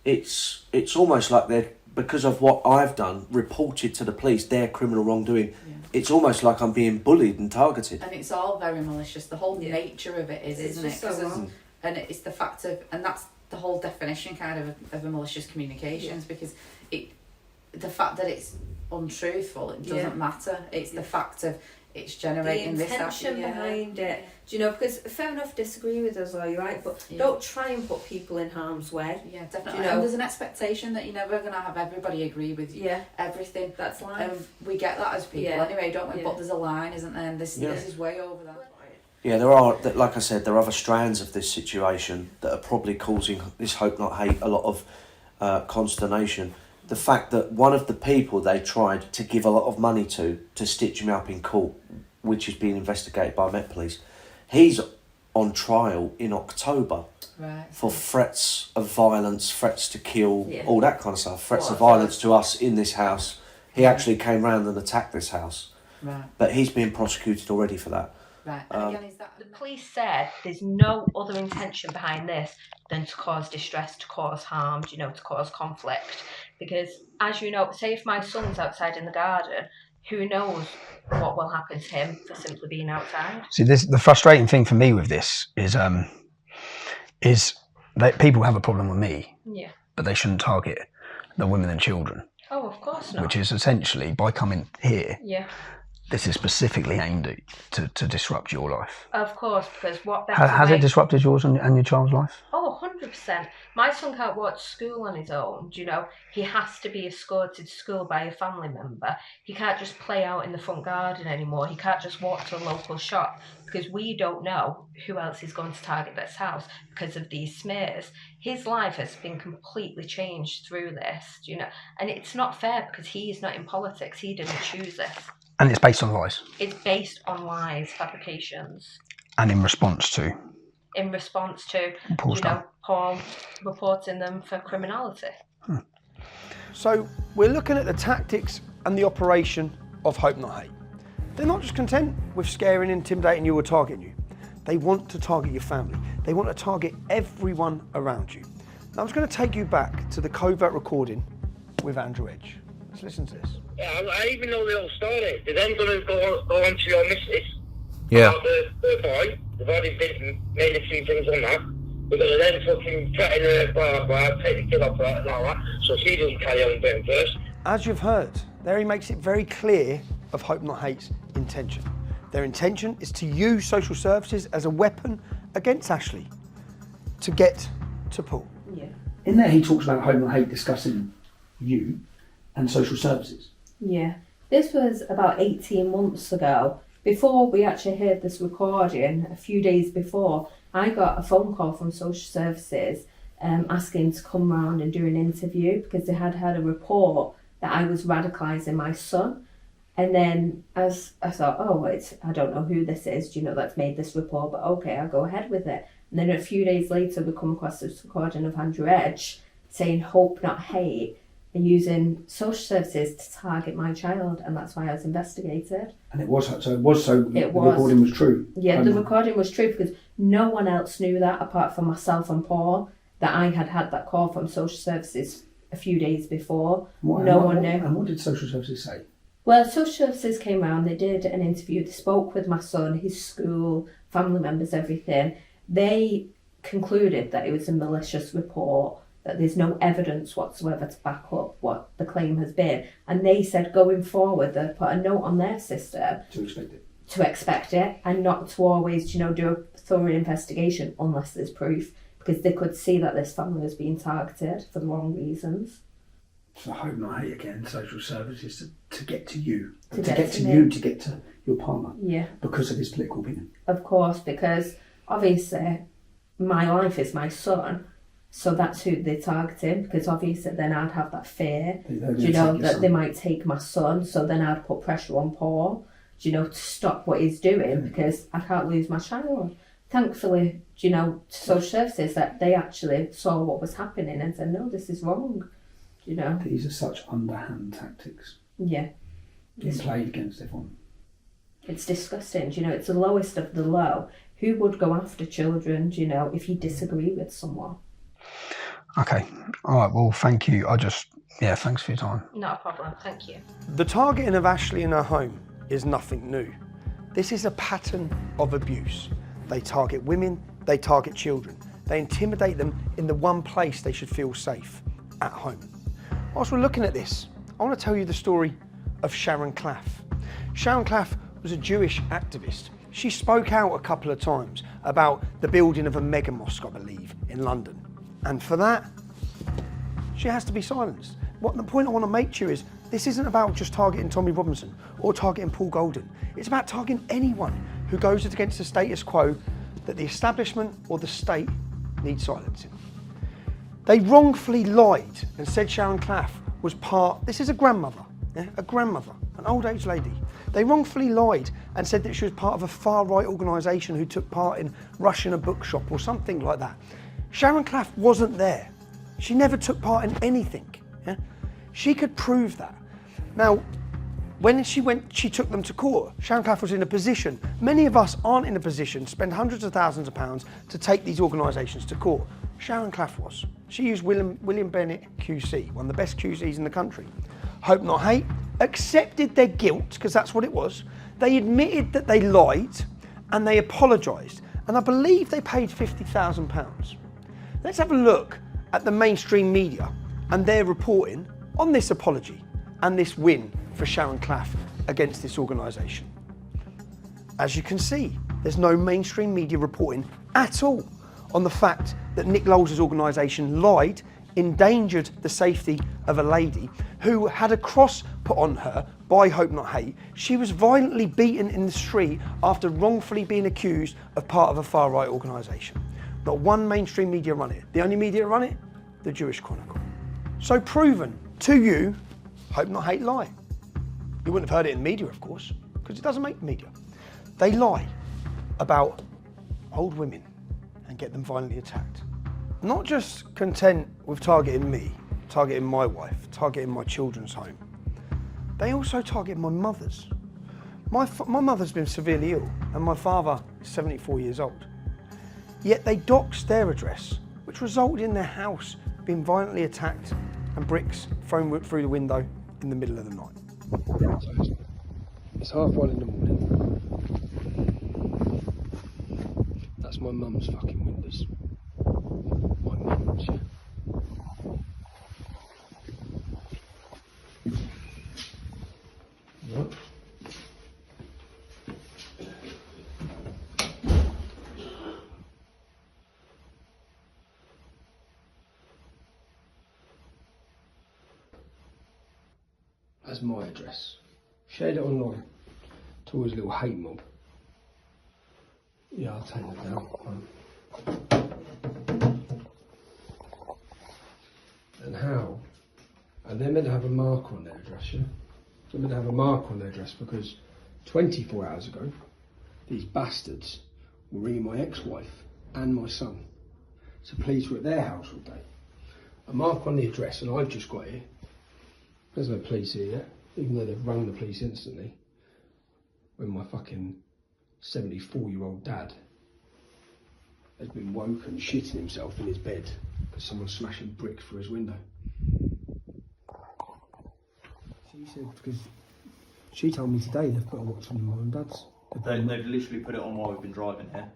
It's almost like they're, because of what I've done, reported to the police their criminal wrongdoing. Yeah. It's almost like I'm being bullied and targeted. And it's all very malicious. The whole nature of it is, isn't it? So and it's the fact of, and that's the whole definition kind of a malicious communications, because the fact that it's untruthful, it doesn't matter. It's the fact of it's generating the this intention behind it. Do you know? Because fair enough, disagree with us, are you right? But don't try and put people in harm's way. Yeah, definitely. Do you know? And there's an expectation that you're never going to have everybody agree with you. Yeah, everything. That's life. We get that as people anyway, don't we? But there's a line, isn't there? And this is way over that. Yeah, there are, like I said, there are other strands of this situation that are probably causing this Hope Not Hate a lot of consternation. The fact that one of the people they tried to give a lot of money to stitch me up in court, which is being investigated by Met Police, he's on trial in October for threats of violence, threats to kill, all that kind of stuff, threats of violence to us in this house. He actually came round and attacked this house. Right. But he's being prosecuted already for that. Right. The police said there's no other intention behind this than to cause distress, to cause harm, you know, to cause conflict. Because, as you know, say if my son's outside in the garden, who knows what will happen to him for simply being outside. See, the frustrating thing for me with this is that people have a problem with me, but they shouldn't target the women and children. Oh, of course not. Which is essentially, by coming here, this is specifically aimed at to disrupt your life. Of course, because what has it disrupted yours and your child's life? Oh, 100%. My son can't walk to school on his own. Do you know? He has to be escorted to school by a family member. He can't just play out in the front garden anymore. He can't just walk to a local shop, because we don't know who else is going to target this house because of these smears. His life has been completely changed through this, do you know? And it's not fair, because he is not in politics. He didn't choose this. And it's based on lies. It's based on lies, fabrications. And in response to? In response to, Paul reporting them for criminality. So we're looking at the tactics and the operation of Hope Not Hate. They're not just content with scaring, intimidating you or targeting you. They want to target your family. They want to target everyone around you. Now I'm just going to take you back to the covert recording with Andrew Edge. Let's listen to this. Yeah, I even know the whole story. They then going to go on to your missus. Yeah. The boy. They've already made a few things on that. We're going to then fucking threaten her, blah, blah, take the kid off her and all that. So she doesn't carry on being first. as you've heard, there he makes it very clear of Hope Not Hate's intention. Their intention is to use social services as a weapon against Ashley to get to Paul. Yeah. In there he talks about Hope Not Hate discussing you and social services. Yeah. This was about 18 months ago. Before we actually heard this recording, a few days before, I got a phone call from social services asking to come round and do an interview because they had had a report that I was radicalising my son. And then as I thought, I don't know who this is, that's made this report, but okay, I'll go ahead with it. And then a few days later, we come across this recording of Andrew Edge saying Hope Not Hate and using social services to target my child, and that's why I was investigated. And the recording was true. Yeah, the recording was true because no one else knew that apart from myself and Paul, that I had had that call from social services a few days before. No one knew. And what did social services say? Well, social services came around, they did an interview, they spoke with my son, his school, family members, everything. They concluded that it was a malicious report, that there's no evidence whatsoever to back up what the claim has been. And they said going forward, they put a note on their system to expect it and not to always, do a thorough investigation unless there's proof, because they could see that this family was being targeted for the wrong reasons. So Hope Not Hate again, social services to get to you. To get to your partner. Yeah. Because of his political opinion. Of course, because obviously my life is my son, so that's who they're targeting, because obviously then I'd have that fear, that they might take my son, so then I'd put pressure on Paul, to stop what he's doing, because I can't lose my child. Thankfully, to social services, that they actually saw what was happening and said, no, this is wrong. These are such underhand tactics. Yeah. Being played against everyone. It's disgusting, it's the lowest of the low. Who would go after children, if you disagree with someone? Okay, all right, well, thank you. Thanks for your time. Not a problem, thank you. The targeting of Ashley in her home is nothing new. This is a pattern of abuse. They target women, they target children. They intimidate them in the one place they should feel safe, at home. Whilst we're looking at this, I want to tell you the story of Sharon Claff. Sharon Claff was a Jewish activist. She spoke out a couple of times about the building of a mega mosque, I believe, in London. And for that, she has to be silenced. The point I want to make to you is, this isn't about just targeting Tommy Robinson or targeting Paul Golden. It's about targeting anyone who goes against the status quo that the establishment or the state needs silencing. They wrongfully lied and said Sharon Claff was this is a grandmother, an old age lady. They wrongfully lied and said that she was part of a far-right organisation who took part in rushing a bookshop or something like that. Sharon Claff wasn't there. She never took part in anything. Yeah? She could prove that. Now, when she took them to court, Sharon Claff was in a position. Many of us aren't in a position to spend hundreds of thousands of pounds to take these organisations to court. Sharon Claff was. She used William Bennett QC, one of the best QCs in the country. Hope Not Hate accepted their guilt, because that's what it was. They admitted that they lied and they apologised. And I believe they paid £50,000. Let's have a look at the mainstream media and their reporting on this apology and this win for Sharon Claff against this organisation. As you can see, there's no mainstream media reporting at all on the fact that Nick Lowell's organisation lied, endangered the safety of a lady who had a cross put on her by Hope Not Hate. She was violently beaten in the street after wrongfully being accused of part of a far-right organisation. Not one mainstream media run it. The only media that run it, the Jewish Chronicle. So proven to you, Hope Not Hate lie. You wouldn't have heard it in media, of course, because it doesn't make media. They lie about old women and get them violently attacked. Not just content with targeting me, targeting my wife, targeting my children's home. They also target my mother's. My mother's been severely ill and my father is 74 years old. Yet they doxed their address, which resulted in their house being violently attacked and bricks thrown through the window in the middle of the night. It's 1:30 in the morning. That's my mum's fucking windows. My mum's, yeah. as my address. Shared it online to his little hate mob. Yeah, I'll take that down. And how? And they're meant to have a marker on their address, yeah? They're meant to have a marker on their address because 24 hours ago, these bastards were ringing my ex-wife and my son. So police were at their house all day. A mark on the address, and I've just got here. There's no police here yet, even though they've rung the police instantly. When my fucking 74-year-old dad has been woken shitting himself in his bed because someone's smashing bricks through his window. She said, because she told me today they've put a watch on my mum and dad's. They've literally put it on while we've been driving here.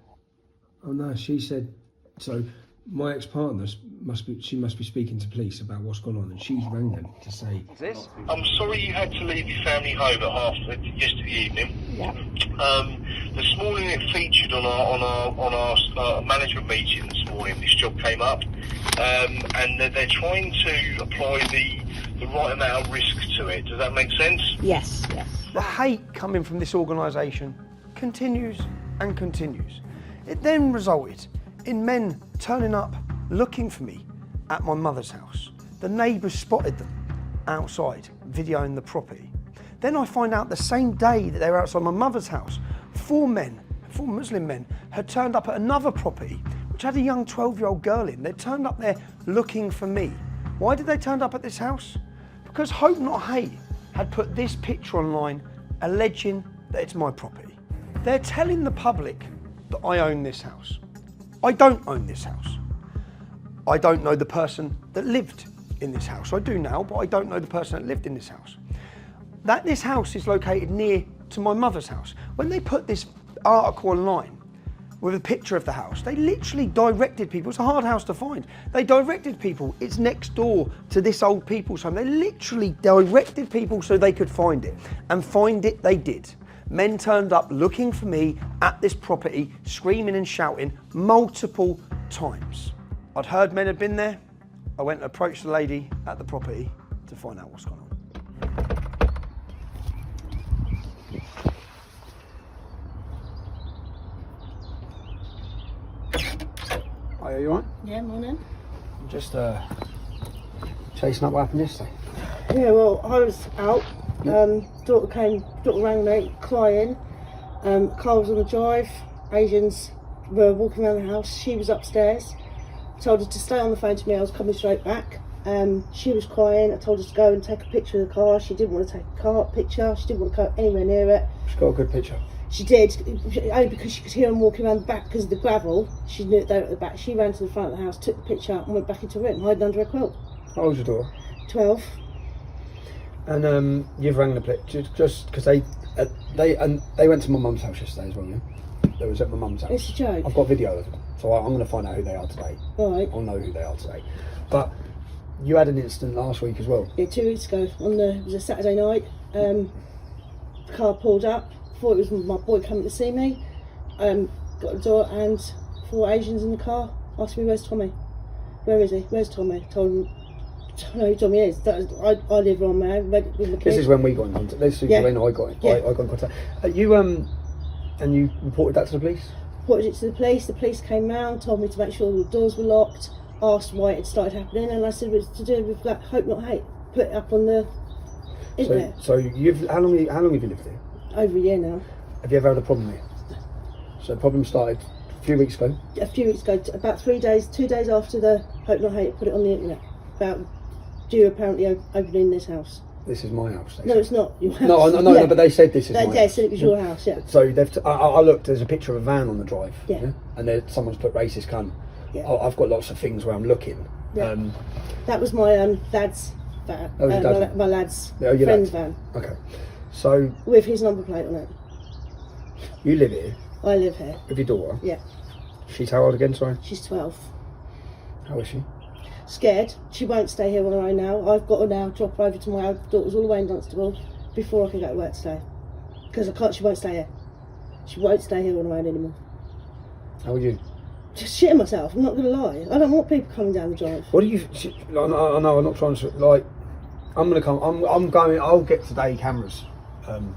Oh no, she said, so my ex-partner must be speaking to police about what's gone on, and she's rang them to say. This? I'm sorry you had to leave your family home at yesterday evening. Yeah. This morning it featured on our management meeting this morning. This job came up, and they're trying to apply the right amount of risk to it. Does that make sense? Yes. The hate coming from this organisation continues and continues. It then resulted in men turning up looking for me at my mother's house. The neighbours spotted them outside, videoing the property. Then I find out the same day that they were outside my mother's house, four Muslim men, had turned up at another property which had a young 12-year-old girl in. They turned up there looking for me. Why did they turn up at this house? Because Hope Not Hate had put this picture online alleging that it's my property. They're telling the public that I own this house. I don't own this house. I don't know the person that lived in this house. I do now, but I don't know the person that lived in this house. That this house is located near to my mother's house. When they put this article online with a picture of the house, they literally directed people. It's a hard house to find. They directed people. It's next door to this old people's home. They literally directed people so they could find it. And find it they did. Men turned up looking for me at this property, screaming and shouting multiple times. I'd heard men had been there. I went and approached the lady at the property to find out what's going on. Hi, are you alright? Yeah, morning. I'm just chasing up what happened yesterday. Yeah, well, I was out. Daughter rang me, crying. Car was on the drive. Asians were walking around the house. She was upstairs. Told her to stay on the phone to me. I was coming straight back. She was crying. I told her to go and take a picture of the car. She didn't want to take a picture. She didn't want to go anywhere near it. She's got a good picture. She did, only because she could hear them walking around the back because of the gravel. She knew they were at the back. She ran to the front of the house, took the picture and went back into her room, hiding under a quilt. How old's your daughter? 12. And you've rang the police just because they went to my mum's house yesterday as well, yeah? They was at my mum's house. It's a joke. I've got video of them, so I'm going to find out who they are today. Right. I'll know who they are today. But you had an incident last week as well. Yeah, 2 weeks ago. It was a Saturday night. The car pulled up. Thought it was my boy coming to see me. Got the door and 4 Asians in the car. Asked me, "Where's Tommy? Where is he? Where's Tommy?" Told him, "I don't know who Tommy is. I live on there with my kids." This is when we got in contact. This is when I got in contact. You and you reported that to the police? Reported it to the police. The police came round, told me to make sure the doors were locked. Asked why it had started happening, and I said it was to do with like Hope Not Hate. Put it up on the internet. So how long have you lived here? Over a year now. Have you ever had a problem here? So the problem started a few weeks ago? A few weeks ago, about 2 days after the Hope Not Hate put it on the internet. About you apparently opening this house. This is my house. No, it's not your house. No, but they said this is my house. They said it was your house, yeah. So I looked, there's a picture of a van on the drive. Yeah. And someone's put racist cunt. Yeah. I've got lots of things where I'm looking. Yeah. That was my dad's van. My lad's friend's van. Okay. So with his number plate on it. You live here? I live here. With your daughter? Yeah. She's how old again, sorry? She's 12. How is she? Scared. She won't stay here on her own now. I've got to now drop her over to my daughter's all the way in Dunstable before I can go to work today. Because I can't, she won't stay here. She won't stay here on her own anymore. How are you? Just shitting myself, I'm not going to lie. I don't want people coming down the drive. What do you... I know I'm not trying to, like... I'm going to come. I'm going. I'll get today cameras. I'm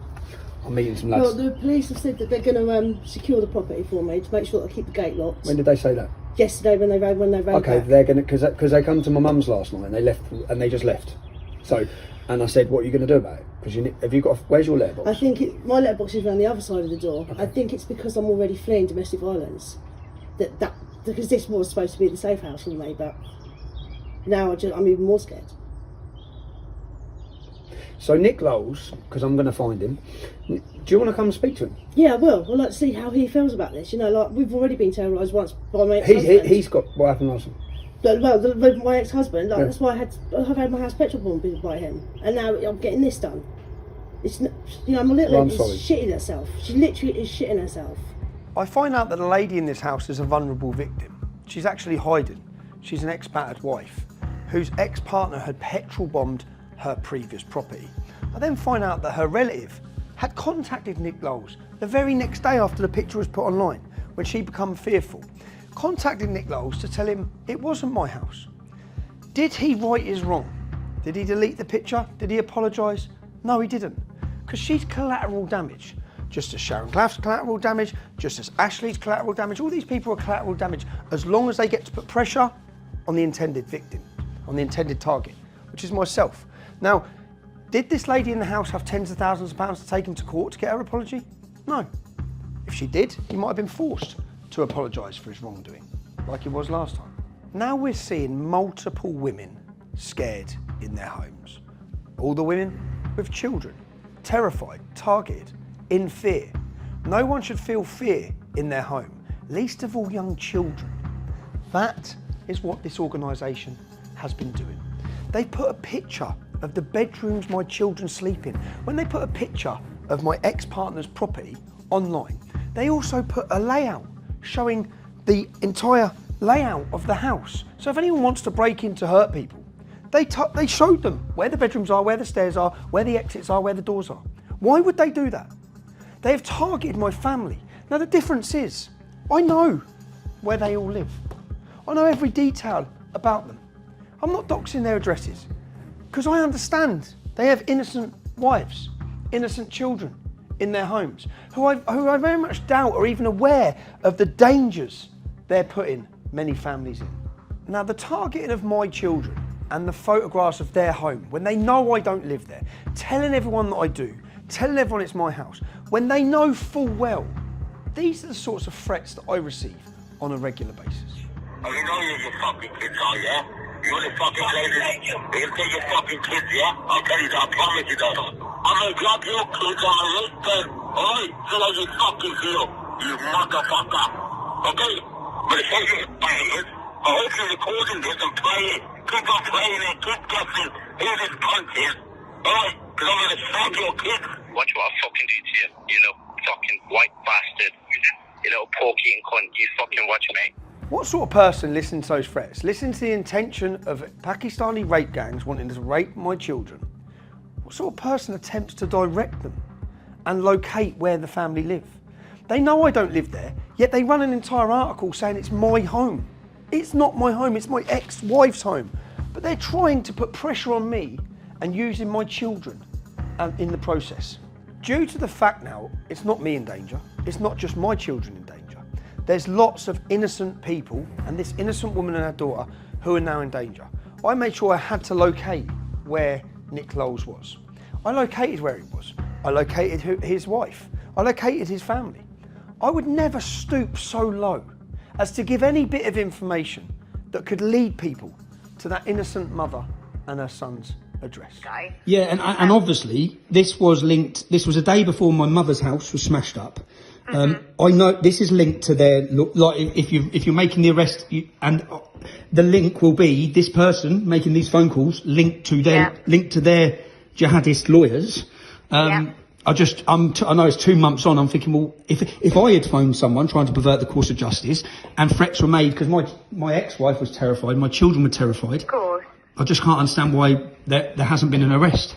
meeting some lads. Well, the police have said that they're going to secure the property for me to make sure that I keep the gate locked. When did they say that? Yesterday when they rode Okay, back. they're going to because they come to my mum's last night and they left and they just left. So, and I said, what are you going to do about it? Because have you got? Where's your letterbox? I think my letterbox is around the other side of the door. Okay. I think it's because I'm already fleeing domestic violence. That because this was supposed to be the safe house for me, but now I'm even more scared. So Nick Lowles, because I'm going to find him. Do you want to come and speak to him? Yeah, I will. I'd like to see how he feels about this. You know, like we've already been terrorised once by my ex-husband. He's got what happened last time. Well, my ex-husband. Like, Yeah. That's why I've had my house petrol bombed by him, and now I'm getting this done. It's my little Well, I'm lady's sorry. shitting herself. She literally is shitting herself. I find out that a lady in this house is a vulnerable victim. She's actually hiding. She's an ex-battered wife whose ex-partner had petrol bombed her previous property. I then find out that her relative had contacted Nick Lowles the very next day after the picture was put online, when she became fearful. Contacted Nick Lowles to tell him it wasn't my house. Did he right his wrong? Did he delete the picture? Did he apologise? No, he didn't. Because she's collateral damage. Just as Sharon Claff's collateral damage, just as Ashley's collateral damage, all these people are collateral damage as long as they get to put pressure on the intended victim, on the intended target, which is myself. Now, did this lady in the house have tens of thousands of pounds to take him to court to get her apology? No. If she did, he might have been forced to apologise for his wrongdoing, like he was last time. Now we're seeing multiple women scared in their homes. All the women with children, terrified, targeted, in fear. No one should feel fear in their home, least of all young children. That is what this organisation has been doing. They put a picture of the bedrooms my children sleep in. When they put a picture of my ex-partner's property online, they also put a layout showing the entire layout of the house. So if anyone wants to break in to hurt people, they showed them where the bedrooms are, where the stairs are, where the exits are, where the doors are. Why would they do that? They have targeted my family. Now the difference is, I know where they all live. I know every detail about them. I'm not doxing their addresses, because I understand they have innocent wives, innocent children in their homes, who I very much doubt are even aware of the dangers they're putting many families in. Now the targeting of my children and the photographs of their home, when they know I don't live there, telling everyone that I do, telling everyone it's my house, when they know full well, these are the sorts of threats that I receive on a regular basis. Oh, you know you're your fucking kids, are you? You're the fucking lady. You take your fucking kids, yeah? I'll tell you that, I promise you that. I'm gonna drop your kids on a list then, alright? So that you fucking feel, you motherfucker. Okay? But if you're bad, I hope you're recording this and playing. Keep on playing and keep guessing who this cunt is. Alright? Because I'm gonna slap your kids. Watch what I fucking do to you, you little fucking white bastard. You little pork-eating cunt. You fucking watch me. What sort of person listens to those threats? Listen to the intention of Pakistani rape gangs wanting to rape my children. What sort of person attempts to direct them and locate where the family live? They know I don't live there, yet they run an entire article saying it's my home. It's not my home, it's my ex-wife's home. But they're trying to put pressure on me and using my children in the process. Due to the fact now, it's not me in danger, it's not just my children in danger. There's lots of innocent people, and this innocent woman and her daughter, who are now in danger. I made sure I had to locate where Nick Lowles was. I located where he was. I located his wife. I located his family. I would never stoop so low as to give any bit of information that could lead people to that innocent mother and her son's address. Yeah, and obviously this was linked. This was a day before my mother's house was smashed up. I know this is linked to their, like, if you're making the arrest, and the link will be this person making these phone calls linked to their jihadist lawyers. I know it's 2 months on. I'm thinking, well, if I had phoned someone trying to pervert the course of justice and threats were made because my ex-wife was terrified, my children were terrified. Of course. I just can't understand why there hasn't been an arrest.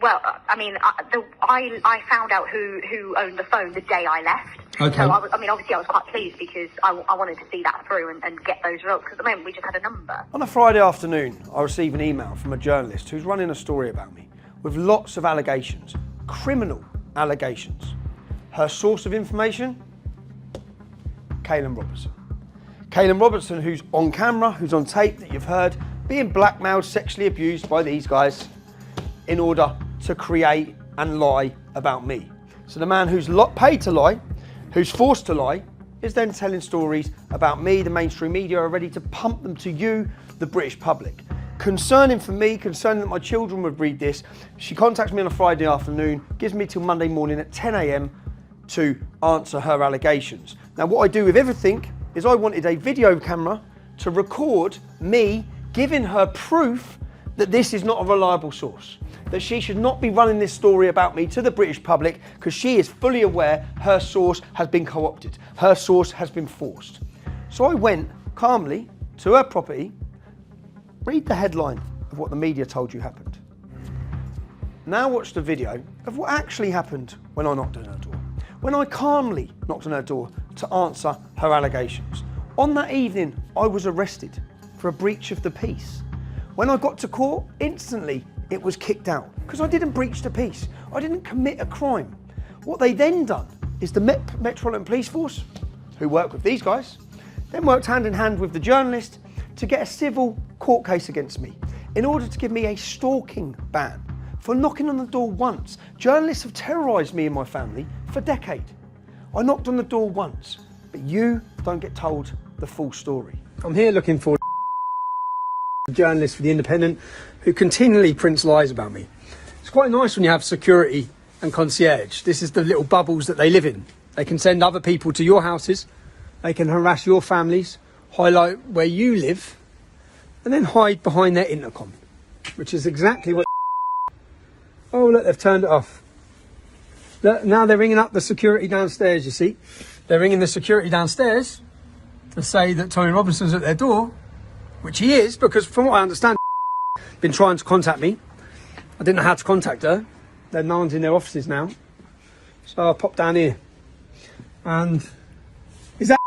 Well, I mean, I found out who owned the phone the day I left. Okay. So, obviously I was quite pleased because I wanted to see that through and get those results, because at the moment we just had a number. On a Friday afternoon, I received an email from a journalist who's running a story about me with lots of allegations, criminal allegations. Her source of information? Caelan Robertson. Caelan Robertson, who's on camera, who's on tape that you've heard, being blackmailed, sexually abused by these guys in order to create and lie about me. So the man who's paid to lie, who's forced to lie, is then telling stories about me. The mainstream media are ready to pump them to you, the British public. Concerning for me, concerning that my children would read this, she contacts me on a Friday afternoon, gives me till Monday morning at 10 a.m. to answer her allegations. Now what I do with everything is I wanted a video camera to record me giving her proof that this is not a reliable source, that she should not be running this story about me to the British public, because she is fully aware her source has been co-opted, her source has been forced. So I went calmly to her property. Read the headline of what the media told you happened. Now watch the video of what actually happened when I knocked on her door. When I calmly knocked on her door to answer her allegations. On that evening, I was arrested for a breach of the peace. When I got to court, instantly it was kicked out because I didn't breach the peace. I didn't commit a crime. What they then done is the Metropolitan Police Force, who work with these guys, then worked hand in hand with the journalist to get a civil court case against me in order to give me a stalking ban for knocking on the door once. Journalists have terrorised me and my family for decades. I knocked on the door once, but you don't get told the full story. I'm here looking for a journalist for The Independent who continually prints lies about me. It's quite nice when you have security and concierge. This is the little bubbles that they live in. They can send other people to your houses, they can harass your families, highlight where you live, and then hide behind their intercom, which is exactly what... Oh, look, they've turned it off. Look, now they're ringing up the security downstairs, you see. They're ringing the security downstairs to say that Tommy Robinson's at their door, which he is, because from what I understand, been trying to contact me. I didn't know how to contact her. No one's in their offices now. So I popped down here. And... Is that...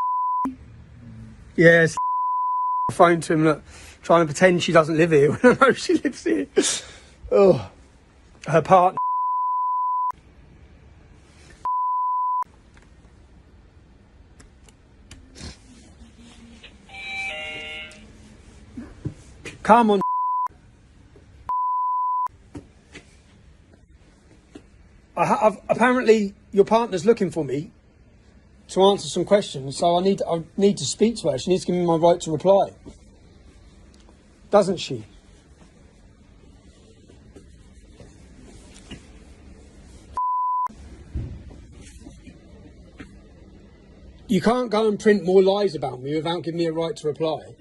Yes. I phoned to him, look, trying to pretend she doesn't live here when I know she lives here. Oh. Her partner. Come on. Apparently your partner's looking for me to answer some questions, so I need to speak to her. She needs to give me my right to reply. Doesn't she? You can't go and print more lies about me without giving me a right to reply.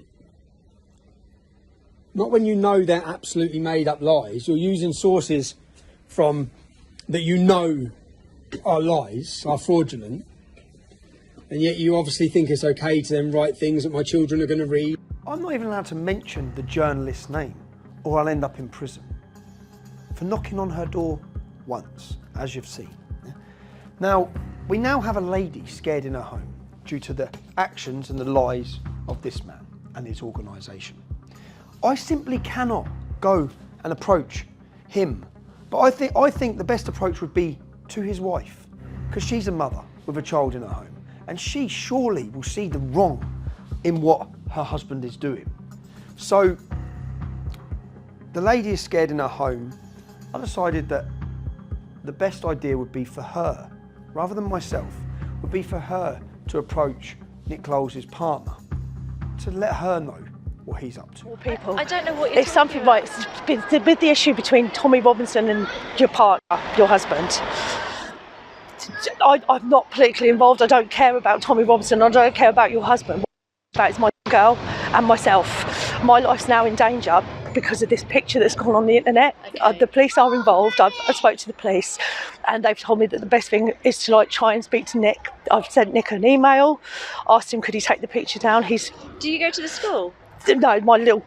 Not when you know they're absolutely made up lies. You're using sources from that you know are lies, are fraudulent, and yet you obviously think it's okay to then write things that my children are going to read. I'm not even allowed to mention the journalist's name, or I'll end up in prison for knocking on her door once, as you've seen. Now, we now have a lady scared in her home due to the actions and the lies of this man and his organisation. I simply cannot go and approach him, but I think the best approach would be to his wife, because she's a mother with a child in her home, and she surely will see the wrong in what her husband is doing. So the lady is scared in her home. I decided that the best idea would be for her, rather than myself, would be for her to approach Nick Clowes' partner, to let her know what he's up to. People. I don't know what you're It's something like with the issue between Tommy Robinson and your partner, your husband. I'm not politically involved. I don't care about Tommy Robinson. I don't care about your husband. What I care about is my girl and myself. My life's now in danger because of this picture that's gone on the internet. Okay. The police are involved. I spoke to the police, and they've told me that the best thing is to try and speak to Nick. I've sent Nick an email, asked him could he take the picture down. Do you go to the school? No, my little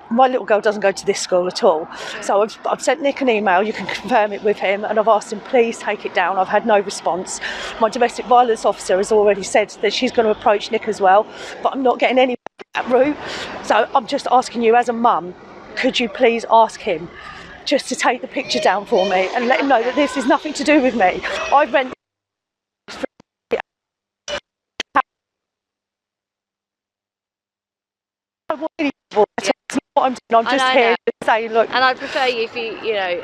my little girl doesn't go to this school at all. So I've sent Nick an email, you can confirm it with him, and I've asked him, please take it down. I've had no response. My domestic violence officer has already said that she's going to approach Nick as well, but I'm not getting any that route. So I'm just asking you as a mum, could you please ask him just to take the picture down for me and let him know that this is nothing to do with me. I rent what I'm doing. I'm just here saying, look. And I'd prefer you if you know,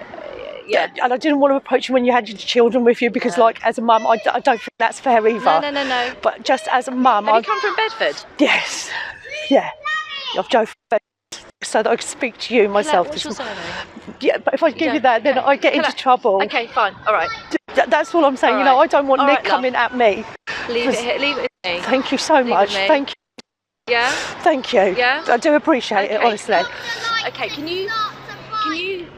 yeah. And I didn't want to approach you when you had your children with you because, like, as a mum, I don't think that's fair either. No. But just as a mum, Have you come from Bedford? Yes. Yeah. I've drove from Bedford so that I could speak to you myself. What's your surname? Yeah, but if I give you that, then I get into trouble. Okay, fine. All right. That's all I'm saying. All you know, right. I don't want All Nick right, love. coming at me. Leave it with me. Thank you so much. Leave it with me. Thank you. Yeah? Thank you. Yeah? I do appreciate it, honestly. Okay, can you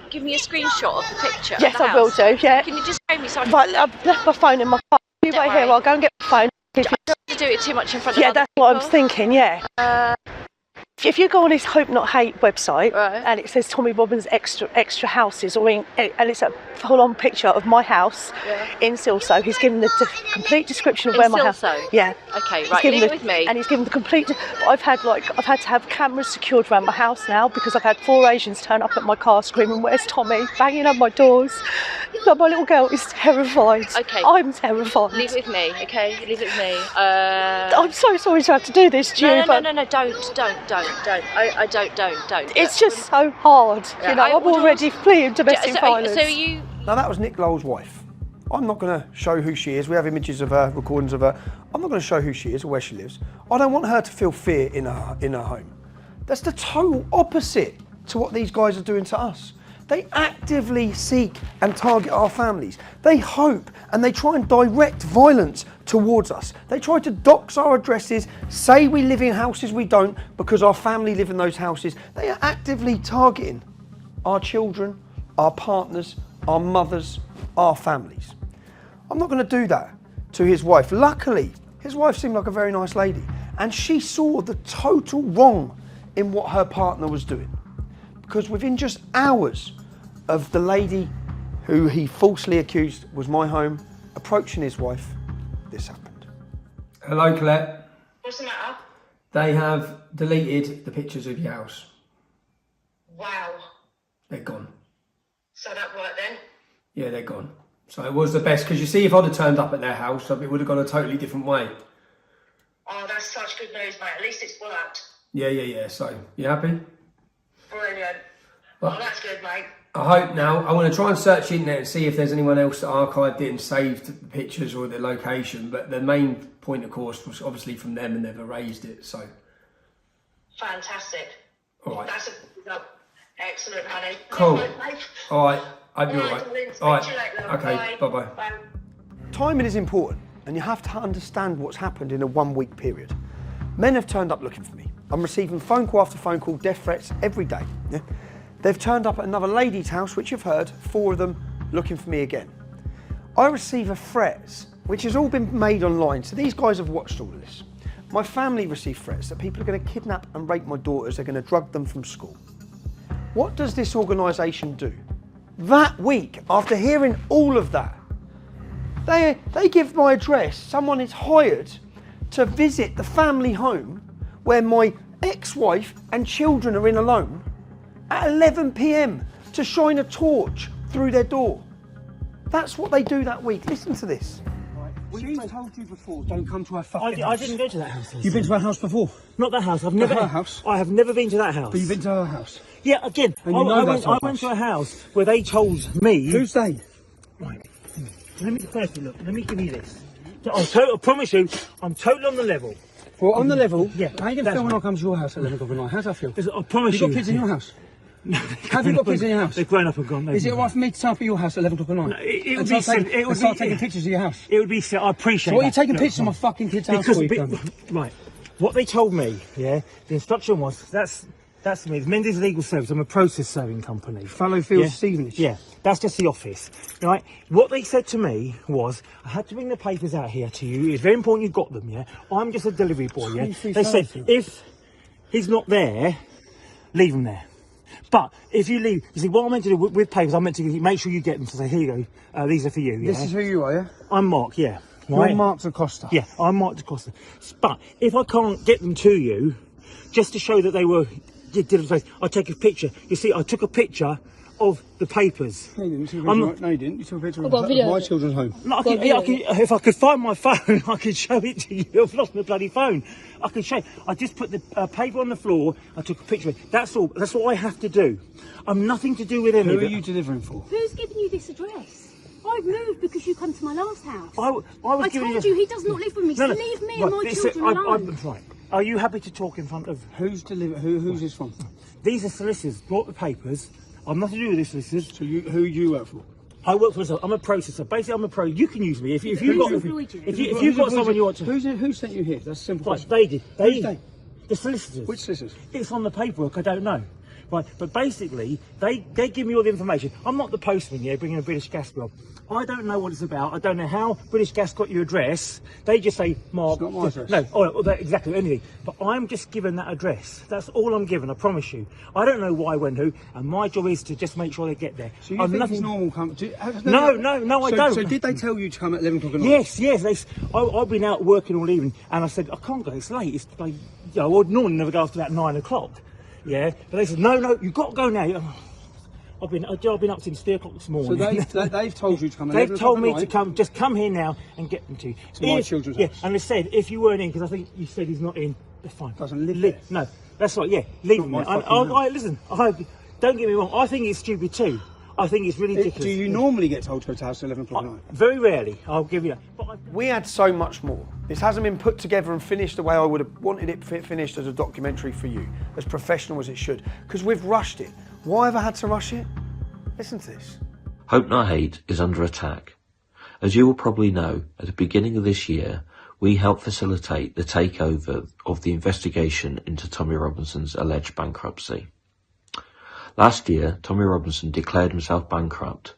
give me a screenshot of the picture? Yes, of the I will house? do, yeah. Can you just show me so I can... Right, I've left my phone in my car. You wait here, I'll go and get my phone. You don't have to do it too much in front of Yeah, other that's what I was people. thinking, yeah. If you go on his Hope Not Hate website and it says Tommy Robbins extra houses, and it's a full-on picture of my house in Silsoe. He's given the complete description of In where my house. Silsoe? Yeah. Okay, He's right, given leave it with me. And he's given the complete. But I've had to have cameras secured around my house now because I've had 4 Asians turn up at my car screaming, "Where's Tommy?" banging on my doors. Like, my little girl is terrified. Okay. I'm terrified. Leave it with me, okay? Leave it with me. I'm so sorry to have to do this to you, but No, don't. it's just so hard. Yeah, You know, I'm already fleeing domestic violence. So you... Now that was Nick Lowell's wife. I'm not going to show who she is. We have images of her, recordings of her. I'm not going to show who she is or where she lives. I don't want her to feel fear in her home. That's the total opposite to what these guys are doing to us. They actively seek and target our families. They hope and they try and direct violence towards us. They try to dox our addresses, say we live in houses we don't because our family live in those houses. They are actively targeting our children, our partners, our mothers, our families. I'm not going to do that to his wife. Luckily, his wife seemed like a very nice lady and she saw the total wrong in what her partner was doing. Because within just hours of the lady who he falsely accused was my home approaching his wife, this happened. Hello, Colette. What's the matter? They have deleted the pictures of your house. Wow. They're gone. So that worked then? Yeah, they're gone. So it was the best, because you see, if I'd have turned up at their house, it would have gone a totally different way. Oh, that's such good news, mate. At least it's worked. Yeah. So, you happy? Brilliant. Well, Oh, that's good, mate. I hope now, I want to try and search the internet and see if there's anyone else that archived it and saved the pictures or the location, but the main point, of course, was obviously from them and they've erased it, so. Fantastic. All right. That's a excellent, honey. Cool. Thanks, mate. All right, hope you're all right. darling. Speak All right, to you later. okay, Bye. bye-bye. Timing is important and you have to understand what's happened in a 1 week period. Men have turned up looking for me. I'm receiving phone call after phone call, death threats every day. Yeah? They've turned up at another lady's house, which you've heard, 4 of them looking for me again. I receive a threats, which has all been made online, so these guys have watched all of this. My family receive threats that people are going to kidnap and rape my daughters, they're going to drug them from school. What does this organisation do? That week, after hearing all of that, they give my address. Someone is hired to visit the family home where my ex-wife and children are in alone at 11 p.m. to shine a torch through their door. That's what they do that week. Listen to this. She's told you before, don't come to her fucking house. I didn't go to that house. You've been to her house before? Not that house. I've Not never. her house? I have never been to that house. But you've been to her house? Yeah, again. And you know that's her I went to a house where they told me. Who's they? Right. Let me firstly look. Let me give you this. I promise you, I'm totally on the level. Well, on the level? Yeah. How are you going to feel when I come to your house at 11 o'clock at night? How's that feel? I promise you. Have you got kids in your house? No. Have you got kids in your house? They've grown up and gone. Is it alright for me to turn up at your house at 11 o'clock at night? No, it would and be. start taking pictures of your house? It would be. I appreciate. So what are you that. taking Look, pictures of my fucking kid's house for? Right. What they told me, yeah, the instruction was that's me. It's Mendes Legal Service. I'm a process serving company. Fallowfield Stevenage. Yeah, that's just the office. Right. What they said to me was I had to bring the papers out here to you. It's very important you got them. Yeah. I'm just a delivery boy. Yeah. They said if he's not there, leave him there. But if you leave, you see, what I'm meant to do with papers, I'm meant to make sure you get them to say, here you go, these are for you. Yeah? This is who you are, yeah? I'm Mark, yeah. You're Mark DaCosta. Yeah, I'm Mark DaCosta. But if I can't get them to you, just to show that they were, I'll take a picture. You see, I took a picture of the papers. No, you didn't. No, you didn't. You took a picture of my children's home. No, if I could find my phone, I could show it to you. I've lost my bloody phone. I can show you. I just put the paper on the floor. I took a picture of it. That's all. That's what I have to do. I'm nothing to do with any of it. Who are you delivering for? Who's giving you this address? I've moved because you come to my last house. I told you he does not live with me. So leave me and my children alone. Right. Are you happy to talk in front of? Who's this from? These are solicitors. Brought the papers. I'm nothing to do with this solicitors. So who you work for? I work for myself. I'm a processor. Basically, I'm a pro. You can use me if you've got someone you want to. Who sent you here? That's a simple question. They did. The solicitors. Which solicitors? It's on the paperwork. I don't know. Right, but basically, they give me all the information. I'm not the postman, bringing a British Gas bill. I don't know what it's about. I don't know how British Gas got your address. They just say, Mark. It's not my address. No, exactly, anything. But I'm just given that address. That's all I'm given, I promise you. I don't know why, when, who, and my job is to just make sure they get there. So you think it's normal come... No, I don't. So did they tell you to come at 11 o'clock at night? Yes. I've been out working all evening, and I said, I can't go, it's late. It's like, I would normally never go after about 9 o'clock. Yeah, but they said, no, you've got to go now. I've been up since 3 o'clock this morning. So they've told you to come. They've told me to come. Just come here now and get them to you. To my children's house. And they said if you weren't in, because I think you said he's not in. That's fine. Doesn't live there. No, that's right. Yeah, leave him there. Listen. Don't get me wrong. I think it's stupid too. I think it's really ridiculous. Do you normally get told to go to house at 11 o'clock at night? Very rarely. I'll give you that. But we had so much more. This hasn't been put together and finished the way I would have wanted it finished as a documentary for you, as professional as it should, because we've rushed it. Why have I had to rush it? Listen to this. Hope Not Hate is under attack. As you will probably know, at the beginning of this year, we helped facilitate the takeover of the investigation into Tommy Robinson's alleged bankruptcy. Last year, Tommy Robinson declared himself bankrupt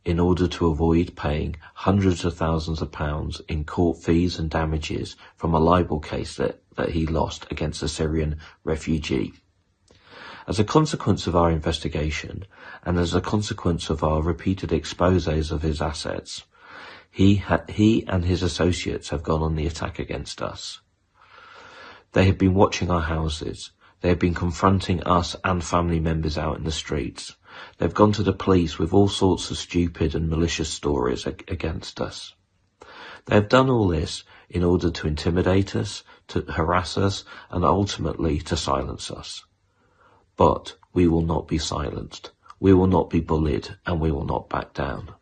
in order to avoid paying hundreds of thousands of pounds in court fees and damages from a libel case that he lost against a Syrian refugee. As a consequence of our investigation, and as a consequence of our repeated exposés of his assets, he and his associates have gone on the attack against us. They have been watching our houses. They have been confronting us and family members out in the streets. They've gone to the police with all sorts of stupid and malicious stories against us. They have done all this in order to intimidate us, to harass us, and ultimately to silence us. But we will not be silenced. We will not be bullied, and we will not back down.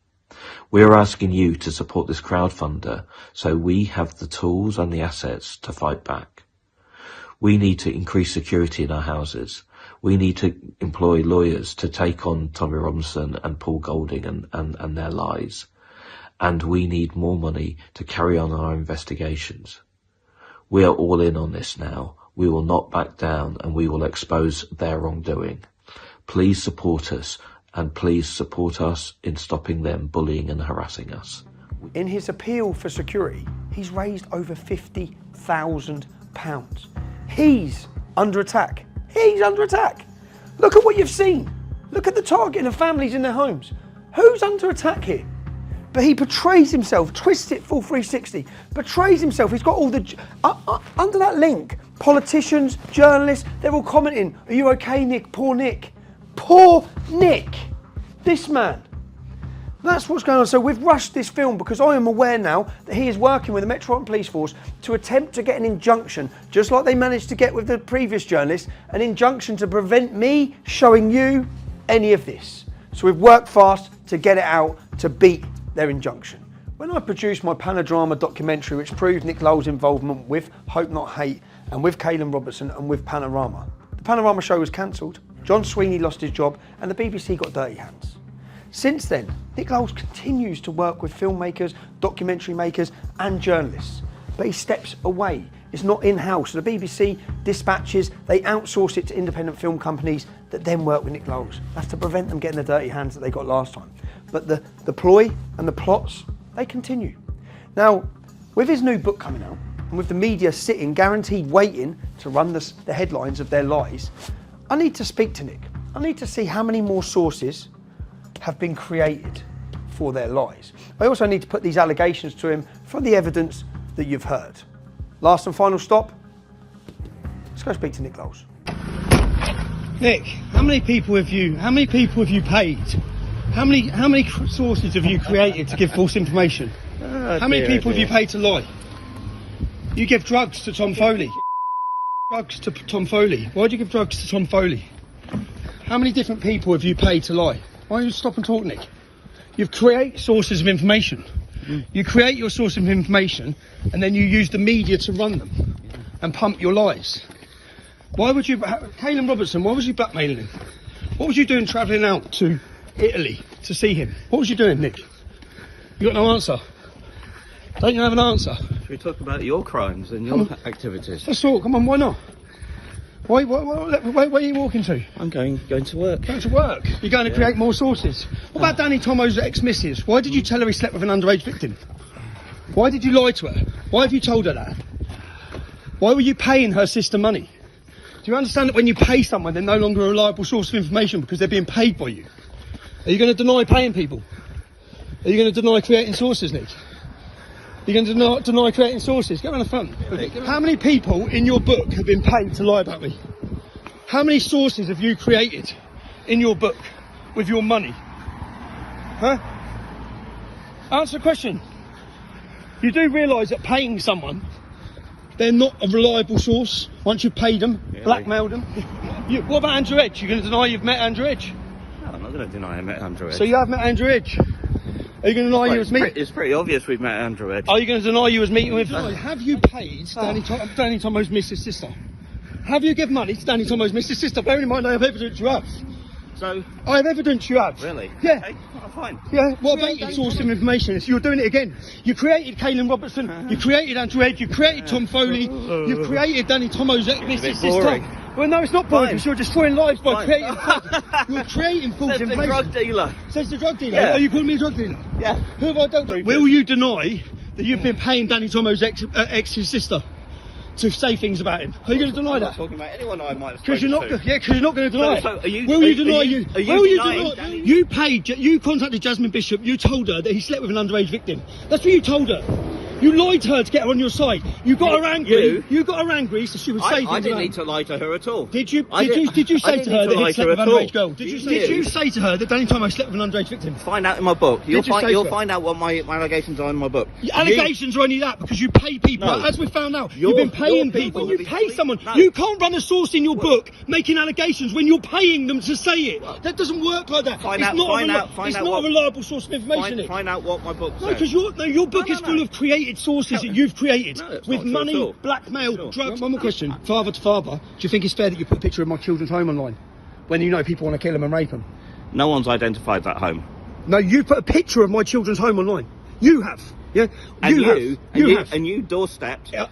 We are asking you to support this crowdfunder so we have the tools and the assets to fight back. We need to increase security in our houses. We need to employ lawyers to take on Tommy Robinson and Paul Golding and their lies. And we need more money to carry on our investigations. We are all in on this now. We will not back down, and we will expose their wrongdoing. Please support us, and please support us in stopping them bullying and harassing us. In his appeal for security, he's raised over £50,000. He's under attack. He's under attack. Look at what you've seen. Look at the targeting of families in their homes. Who's under attack here? But he portrays himself, twists it full 360, portrays himself. He's got all the... under that link, politicians, journalists, they're all commenting, are you okay, Nick? Poor Nick. Poor Nick. This man. That's what's going on. So we've rushed this film because I am aware now that he is working with the Metropolitan Police Force to attempt to get an injunction, just like they managed to get with the previous journalist, an injunction to prevent me showing you any of this. So we've worked fast to get it out, to beat their injunction. When I produced my Panodrama documentary, which proved Nick Lowell's involvement with Hope Not Hate and with Caelan Robertson and with Panorama, the Panorama show was cancelled, John Sweeney lost his job, and the BBC got dirty hands. Since then, Nick Lowell continues to work with filmmakers, documentary makers and journalists, but he steps away. It's not in-house. So the BBC dispatches, they outsource it to independent film companies that then work with Nick Lowell. That's to prevent them getting the dirty hands that they got last time. But the ploy and the plots, they continue. Now, with his new book coming out, and with the media sitting, guaranteed waiting to run the headlines of their lies, I need to speak to Nick. I need to see how many more sources have been created for their lies. I also need to put these allegations to him from the evidence that you've heard. Last and final stop. Let's go speak to Nick Lowles. Nick, how many people have you paid? How many sources have you created to give false information? How many people have you paid to lie? You give drugs to Tom Foley. Drugs to Tom Foley. Why do you give drugs to Tom Foley? How many different people have you paid to lie? Why don't you stop and talk, Nick? You create sources of information. You create your source of information and then you use the media to run them and pump your lies. Why would you, Caelan Robertson, why was you blackmailing him? What was you doing travelling out to Italy to see him? What was you doing, Nick? You got no answer? Don't you have an answer? Should we talk about your crimes and your activities? Let's talk, come on, why not? Where are you walking to? I'm going to work. Going to work? You're going to create more sources? What about Danny Tomo's ex-missus? Why did you tell her he slept with an underage victim? Why did you lie to her? Why have you told her that? Why were you paying her sister money? Do you understand that when you pay someone, they're no longer a reliable source of information because they're being paid by you? Are you going to deny paying people? Are you going to deny creating sources, Nick? You're going to deny creating sources? Get around the front. How many people in your book have been paid to lie about me? How many sources have you created in your book with your money? Huh? Answer the question. You do realise that paying someone, they're not a reliable source once you've paid them, blackmailed them. What about Andrew Edge? You're going to deny you've met Andrew Edge? No, I'm not going to deny I met Andrew Edge. So you have met Andrew Edge? Are you going to deny you was meeting? It's pretty obvious we've met Andrew Edge. Are you going to deny you was meeting with? Have you paid Danny Tomo's Mrs. Sister? Have you given money to Danny Tomo's Mrs. Sister? Bearing in mind I have evidence you have. So I have evidence you have. Really? Yeah. Okay, fine. Yeah. What about your source of information? So you're doing it again. You created Caelan Robertson. You created Andrew Edge. You created Tom Foley. You created Danny Tomo's Mrs. Sister. Well, no, it's not boring because you're destroying lives by creating. You're creating false information. The drug dealer. Says the drug dealer. Yeah. Are you calling me a drug dealer? Yeah. Who have I done? Will you deny that you've been paying Danny Tomo's ex's sister to say things about him? Are you going to deny that? I'm not talking about anyone I might have Because spoken you're not. to. Yeah, because you're not going to deny So it. are you? Will you deny you? Are you Will you denying deny? You paid. You contacted Jasmine Bishop. You told her that he slept with an underage victim. That's what you told her. You lied to her to get her on your side. You got her angry. You got her angry so she would say things. I didn't about need to lie to her at all. Did you? Did you say to her that he slept with an underage girl? Did you say to her that Danny Tomo slept with an underage victim? Find out in my book. You'll find out what my allegations are in my book. Allegations are only that because you pay people. No. As we found out, you've been paying people. When you pay someone, you can't run a source in your book making allegations when you're paying them to say it. That doesn't work like that. It's not a reliable source of information. Find out what my book says. No, because your book is full of created sources that you've created with money, blackmail, drugs. One more question. Father to father, do you think it's fair that you put a picture of my children's home online when you know people want to kill them and rape them? No one's identified that home. No, you put a picture of my children's home online. You have. Yeah? And you have. And you doorstepped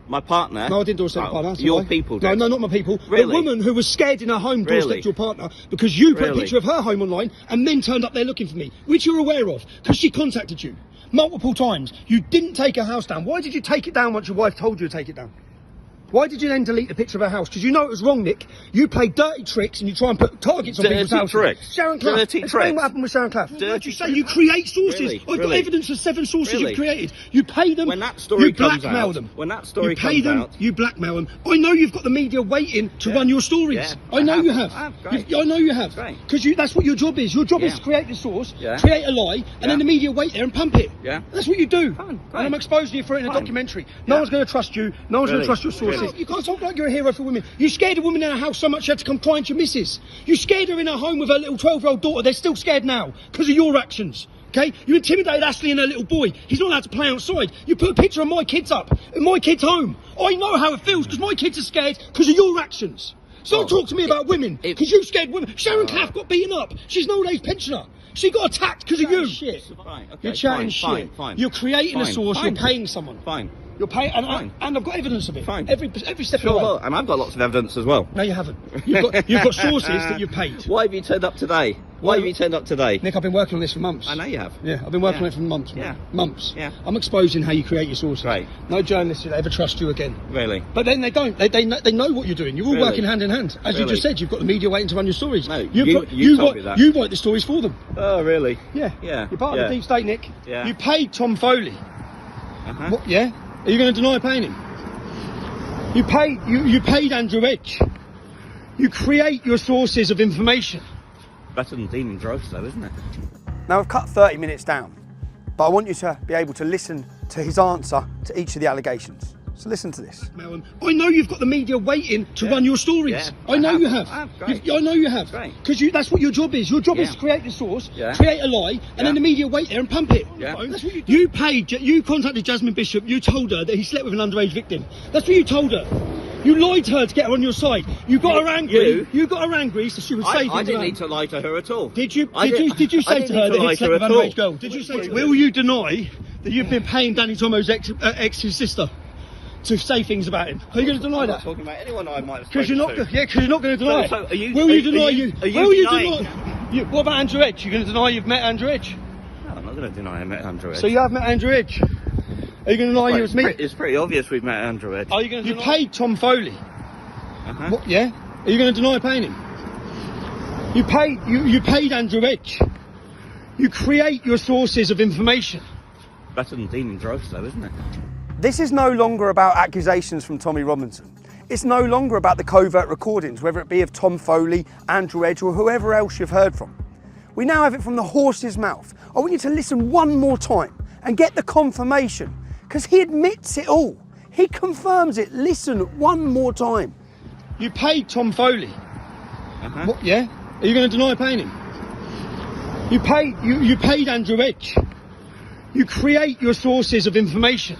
my partner. No, I didn't doorstep your partner. Your people did. No, not my people. Really? A woman who was scared in her home doorstepped your partner because you put a picture of her home online and then turned up there looking for me, which you're aware of because she contacted you multiple times. You didn't take her house down. Why did you take it down once your wife told you to take it down? Why did you then delete the picture of her house? Because you know it was wrong, Nick. You play dirty tricks and you try and put targets on people's houses. Tricks. Sharon Clough. Explain what happened with Sharon Clough. What you say? You create sources. I've got evidence of 7 sources you've created. You pay them. When that story you comes blackmail out, them. when that story you pay comes them. out, You blackmail them. I know you've got the media waiting to run your stories. Yeah, I know you have. Great. I know you have. Great. Because that's what your job is. Your job is to create the source, create a lie, and then the media wait there and pump it. Yeah. That's what you do. And I'm exposing you for it in a documentary. No one's going to trust you. No one's going to trust your sources. You can't talk like you're a hero for women. You scared a woman in her house so much she had to come crying to your missus. You scared her in her home with her little 12-year-old daughter. They're still scared now because of your actions. Okay? You intimidated Ashley and her little boy. He's not allowed to play outside. You put a picture of my kids up in my kids' home. I know how it feels because my kids are scared because of your actions. So don't talk to me about women because you scared women. Sharon Clough got beaten up. She's an old age pensioner. She got attacked because of you. Shit. Fine. Okay, You're chatting shit. Fine. You're creating a source. You're paying someone. Fine. You're paying, and Fine. and I've got evidence of it. Fine. Every step Sure, of the way. well, and I've got lots of evidence as well. No, you haven't. You've got sources that you've paid. Why have you turned up today? Why have you turned up today? Nick, I've been working on this for months. I know you have. Yeah, I've been working Yeah. on it for months. Yeah. Months. Yeah. I'm exposing how you create your sources. Right. No journalist will ever trust you again. Really? But then they don't. They know what you're doing. You're all Really? working hand in hand. As you Really? just said, you've got the media waiting to run your stories. No, you told me that. You write the stories for them. Oh, really? Yeah. Yeah. You're part yeah. of the deep state, Nick. Yeah. You paid Tom Foley. Uh-huh. What, yeah? Are you going to deny paying him? You paid Andrew Edge. You create your sources of information. Better than dealing drugs, though, isn't it? Now, I've cut 30 minutes down, but I want you to be able to listen to his answer to each of the allegations. So listen to this. I know you've got the media waiting to run your stories. Yeah, I know you have. Great. I know you have. Great. Because that's what your job is. Your job is Yeah. to create the source, Yeah. create a lie, and then the media wait there and pump it. Yeah. That's what you contacted Jasmine Bishop. You told her that he slept with an underage victim. That's what you told her. You lied to her to get her on your side. You got her angry. You got her angry so she would say things. I didn't about- need to lie to her at all. Did you? I Did you say to her that lie he slept her with an at all. underage girl? Did you say? Will you deny that you've been paying Danny Tomo's ex's sister to say things about him? Are you going to deny I'm that? not talking about anyone I might have Because you're not. spoken to. Because you're not going to deny So it. are you- Will you are deny you- are you Will you denying- deny? What about Andrew Edge? You're going to deny you've met Andrew Edge? No, I'm not going to deny I met Andrew Edge. So you have met Andrew Edge. Are you going to deny you was me? It's pretty obvious we've met Andrew Edge. Are you going to? You paid Tom Foley. Uh-huh. What, yeah? Are you going to deny paying him? You paid Andrew Edge. You create your sources of information. Better than dealing drugs, though, isn't it? This is no longer about accusations from Tommy Robinson. It's no longer about the covert recordings, whether it be of Tom Foley, Andrew Edge, or whoever else you've heard from. We now have it from the horse's mouth. I want you to listen one more time and get the confirmation, because he admits it all. He confirms it. Listen one more time. You paid Tom Foley. Uh-huh. What, yeah? Are you going to deny paying him? You paid Andrew Edge. You create your sources of information.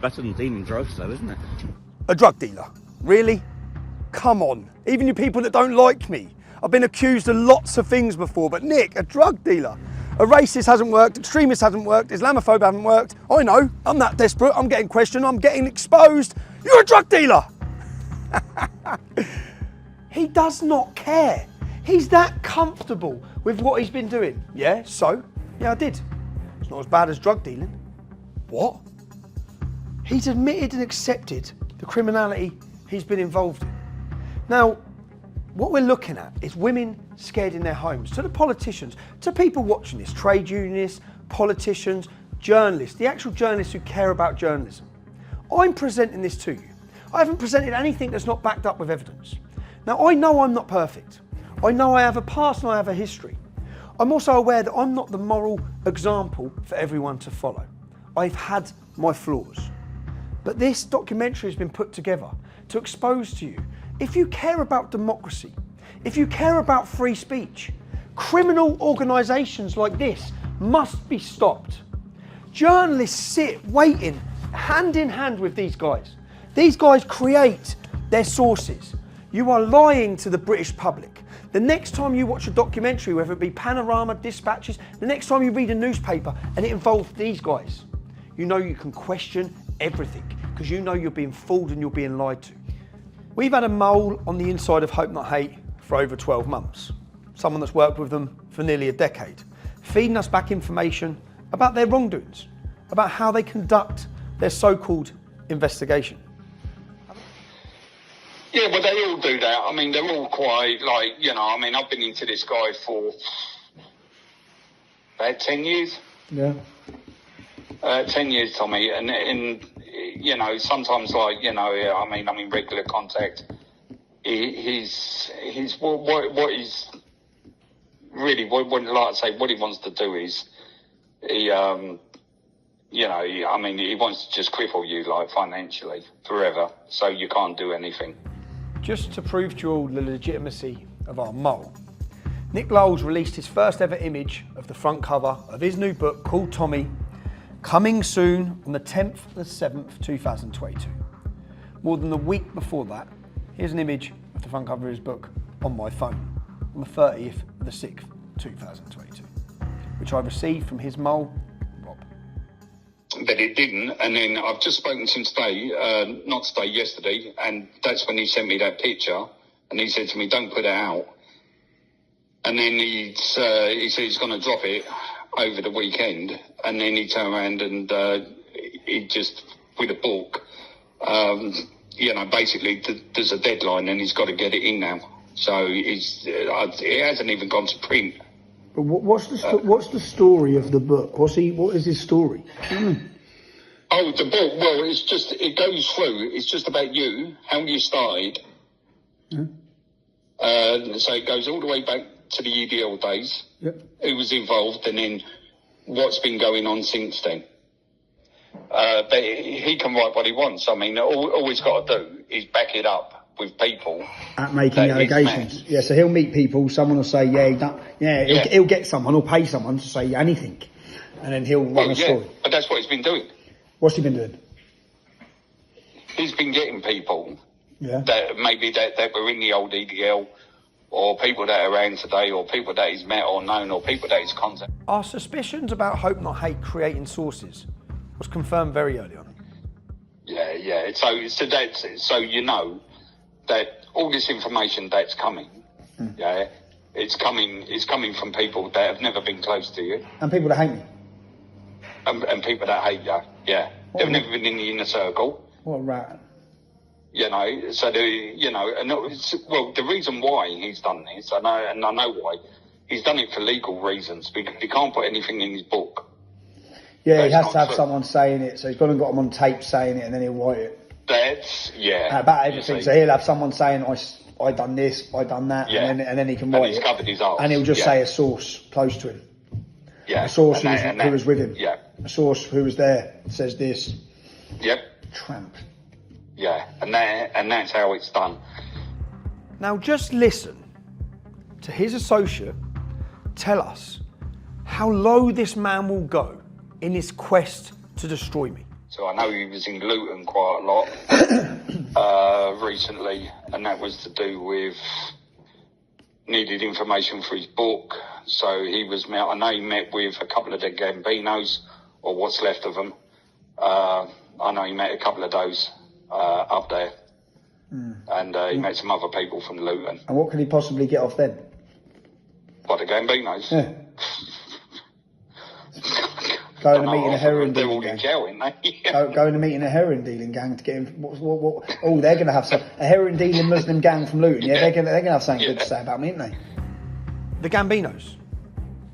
Better than dealing drugs, though, isn't it? A drug dealer? Really? Come on. Even you people that don't like me. I've been accused of lots of things before, but Nick, a drug dealer? A racist hasn't worked, extremist hasn't worked, Islamophobe hasn't worked. I know, I'm that desperate, I'm getting questioned, I'm getting exposed. You're a drug dealer! He does not care. He's that comfortable with what he's been doing. Yeah, so? Yeah, I did. It's not as bad as drug dealing. What? He's admitted and accepted the criminality he's been involved in. Now, what we're looking at is women scared in their homes, to the politicians, to people watching this, trade unionists, politicians, journalists, the actual journalists who care about journalism. I'm presenting this to you. I haven't presented anything that's not backed up with evidence. Now, I know I'm not perfect. I know I have a past and I have a history. I'm also aware that I'm not the moral example for everyone to follow. I've had my flaws. But this documentary has been put together to expose to you, if you care about democracy, if you care about free speech, criminal organisations like this must be stopped. Journalists sit waiting hand in hand with these guys. These guys create their sources. You are lying to the British public. The next time you watch a documentary, whether it be Panorama, Dispatches, the next time you read a newspaper and it involves these guys, you know you can question everything because you know you're being fooled and you're being lied to. We've had a mole on the inside of Hope Not Hate for over 12 months. Someone that's worked with them for nearly a decade, feeding us back information about their wrongdoings, about how they conduct their so-called investigation. Yeah, but they all do that. I mean, they're all quite, like, you know, I mean, I've been into this guy for about 10 years. Yeah. 10 years, Tommy, and you know, sometimes, like, you know, I mean, I'm in regular contact. He's what he's really, like I say, what he wants to do is, you know, I mean, he wants to just cripple you, like, financially, forever, so you can't do anything. Just to prove to you all the legitimacy of our mole, Nick Lowles released his first ever image of the front cover of his new book called Tommy, coming soon on the 10th of the 7th, 2022. More than a week before that, here's an image of the front cover of his book on my phone on the 30th of the 6th, 2022, which I received from his mole, Rob. but it didn't. And then I've just spoken to him today, not today, yesterday, and that's when he sent me that picture, and he said to me, "Don't put it out." And then he said he's going to drop it over the weekend, and then he turned around and he just, with a book, basically there's a deadline and he's got to get it in now. So it hasn't even gone to print. But what's the story of the book? What is his story? Oh, the book. Well, it goes through. It's just about you, how you started. Yeah. So it goes all the way back to the EDL days. Yep. Who was involved, and then what's been going on since then. But he can write what he wants. I mean, all he's got to do is back it up with people at making allegations. Yeah, so he'll meet people. Someone will say, he'll get someone or pay someone to say anything, and then he'll run a story. But that's what he's been doing. What's he been doing? He's been getting people that that were in the old EDL, or people that are around today, or people that he's met or known, or people that he's contacted. Our suspicions about Hope Not Hate creating sources was confirmed very early on. Yeah. So you know that all this information that's coming, it's coming from people that have never been close to you, and people that hate me, and people that hate you. Yeah, they've never been in the inner circle. What a rat. So the reason why he's done this, and I know why, he's done it for legal reasons, because he can't put anything in his book. Yeah, he has to have someone saying it, so he's gone and got them on tape saying it, and then he'll write it. About everything. So he'll have someone saying, I done this, I done that, and then he can write it. Covered his arse. And he'll just say a source close to him. Yeah. A source who was with him. Yeah. A source who was there says this. Yep. Tramp. Yeah, and that's how it's done. Now just listen to his associate tell us how low this man will go in his quest to destroy me. So I know he was in Luton quite a lot recently, and that was to do with needed information for his book. So I know he met with a couple of the Gambinos, or what's left of them. I know he met a couple of those up there, and he met some other people from Luton. And what could he possibly get off then? What, the Gambinos? Yeah. Going to meet in a heroin They're dealing all gang. in jail, aren't they? Going to meet in a heroin dealing gang to get him. What? Oh, they're going to have a heroin dealing Muslim gang from Luton. Yeah, they're going to have something good to say about me, aren't they? The Gambinos.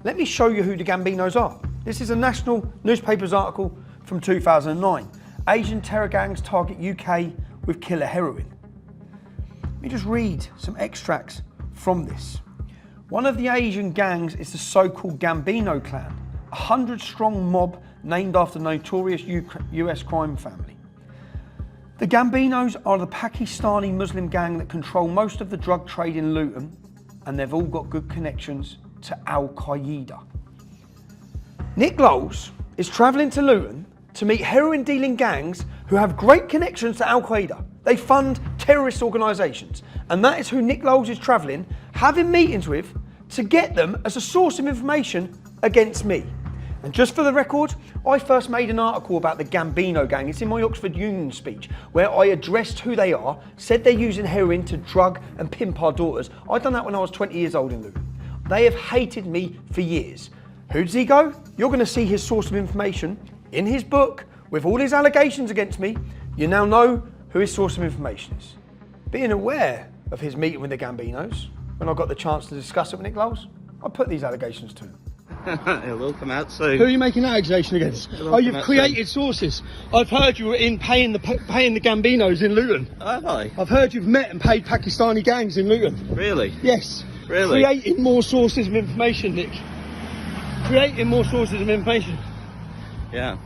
Let me show you who the Gambinos are. This is a national newspapers article from 2009. Asian terror gangs target UK with killer heroin. Let me just read some extracts from this. One of the Asian gangs is the so-called Gambino clan, a 100-strong mob named after the notorious US crime family. The Gambinos are the Pakistani Muslim gang that control most of the drug trade in Luton, and they've all got good connections to Al-Qaeda. Nick Lowles is travelling to Luton to meet heroin-dealing gangs who have great connections to Al-Qaeda. They fund terrorist organisations, and that is who Nick Lowles is travelling, having meetings with, to get them as a source of information against me. And just for the record, I first made an article about the Gambino gang. It's in my Oxford Union speech, where I addressed who they are, said they're using heroin to drug and pimp our daughters. I'd done that when I was 20 years old in Luton. They have hated me for years. Who does he go? You're going to see his source of information in his book with all his allegations against me. You now know who his source of information is. Being aware of his meeting with the Gambinos, when I got the chance to discuss it with Nick Lowles, I put these allegations to him. It will come out soon. Who are you making that accusation against? Oh, you've created sources. I've heard you were in paying the Gambinos in Luton. Have I? I've heard you've met and paid Pakistani gangs in Luton. Really? Yes. Really? Creating more sources of information, Nick. Creating more sources of information. Yeah.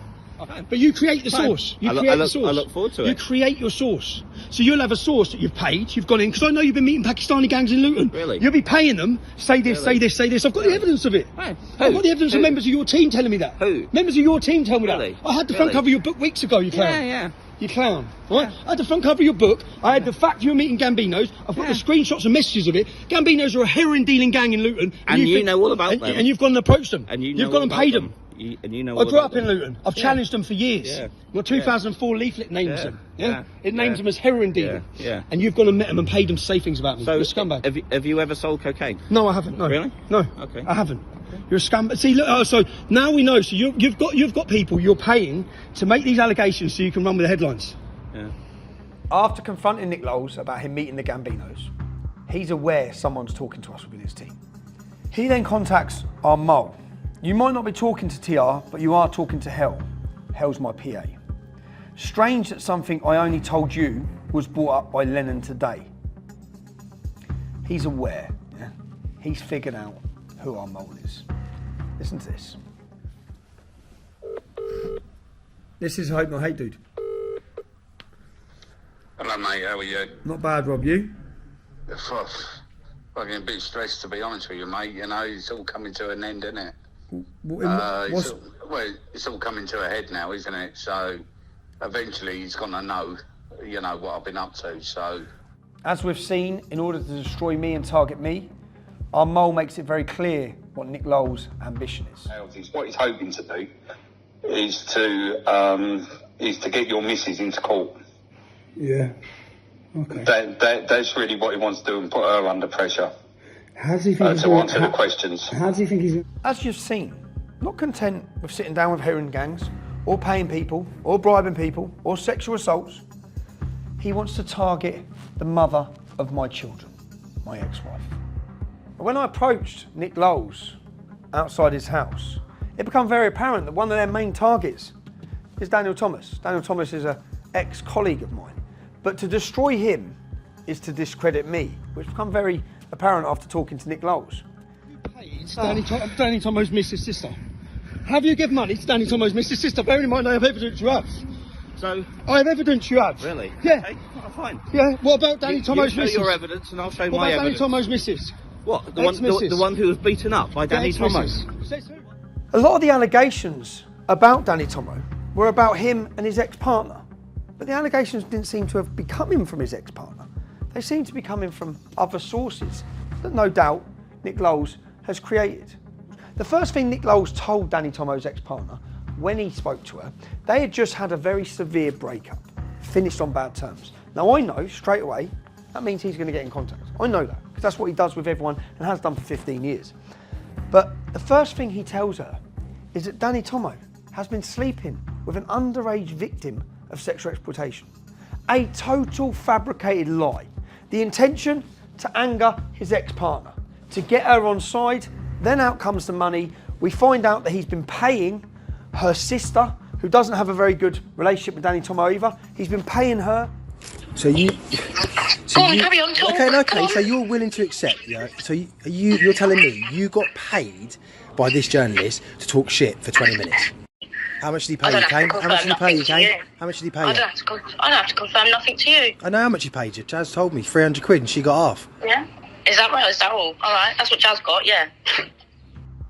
But you create the source. You create the source. I look forward to it. You create your source. So you'll have a source that you've paid, you've gone in, because I know you've been meeting Pakistani gangs in Luton. Really? You'll be paying them, say this, say this, say this. I've got the evidence of it. Right. I've got the evidence of members of your team telling me that. Who? Members of your team tell me Really? that. I had the front cover of your book weeks ago, you clown. Yeah. You clown. Right? I had the front cover of your book. I had the fact you were meeting Gambinos. I've got the screenshots and messages of it. Gambinos are a heroin dealing gang in Luton. And you know all about them. And you've gone and approached them. And you know You've gone all and about paid them. them. You know. I grew up in Luton. I've challenged them for years. Yeah. Your 2004 leaflet names them. Yeah. It names them as heroin dealer. Yeah. And you've gone and met them and paid them to say things about me. So You're a scumbag. Have you ever sold cocaine? No, I haven't. No. Really? No. Okay. I haven't. You're a scumbag. See, look. So now we know. So you've got people you're paying to make these allegations so you can run with the headlines. Yeah. After confronting Nick Lowles about him meeting the Gambinos, he's aware someone's talking to us within his team. He then contacts our mole. You might not be talking to TR, but you are talking to Hell. Hell's my PA. Strange that something I only told you was brought up by Lennon today. He's aware, yeah? He's figured out who our mole is. Listen to this. This is Hope Not Hate Dude. Hello, mate. How are you? Not bad, Rob. You? Fucking a bit stressed, to be honest with you, mate. You know, it's all coming to an end, isn't it? It's all coming to a head now, isn't it? So eventually he's going to know, you know, what I've been up to. So, as we've seen, in order to destroy me and target me, our mole makes it very clear what Nick Lowles' ambition is. What he's hoping to do is to get your missus into court. Yeah. Okay. That's really what he wants to do, and put her under pressure. How does he think to answer the questions? How does he think he's? As you've seen, not content with sitting down with heroin gangs, or paying people, or bribing people, or sexual assaults, he wants to target the mother of my children, my ex-wife. When I approached Nick Lowles outside his house, it became very apparent that one of their main targets is Daniel Thomas. Daniel Thomas is an ex-colleague of mine. But to destroy him is to discredit me, which became very apparent after talking to Nick Lowles. Danny Tomo's Mrs. sister. Have you given money to Danny Tomo's Mrs. sister? Bearing in mind I have evidence you have. So I have evidence you have. Really? Yeah. Okay, fine. Yeah. What about Danny Tomo's you Mrs.? show your evidence, and I'll show what my about evidence. Danny Tomo's Mrs.? What? The one who was beaten up by Danny Tomo. A lot of the allegations about Danny Tomo were about him and his ex-partner. But the allegations didn't seem to have been coming from his ex-partner. They seem to be coming from other sources that no doubt Nick Lowles has created. The first thing Nick Lowles told Danny Tomo's ex-partner when he spoke to her, they had just had a very severe breakup, finished on bad terms. Now I know straight away that means he's going to get in contact. I know that because that's what he does with everyone and has done for 15 years. But the first thing he tells her is that Danny Tomo has been sleeping with an underage victim of sexual exploitation. A total fabricated lie. The intention to anger his ex-partner, to get her on side, then out comes the money. We find out that he's been paying her sister, who doesn't have a very good relationship with Danny Tomo either. He's been paying her. Carry on, talk. Okay. So you're willing to accept, yeah? So you're telling me you got paid by this journalist to talk shit for 20 minutes? How much did he pay you, Kane? How much did he pay you, Kane? How much did he pay you? I don't have to confirm nothing to you. I know how much he paid you. Jazz told me 300 quid and she got half. Yeah? Is that right? Is that all? All right, that's what Jazz got, yeah.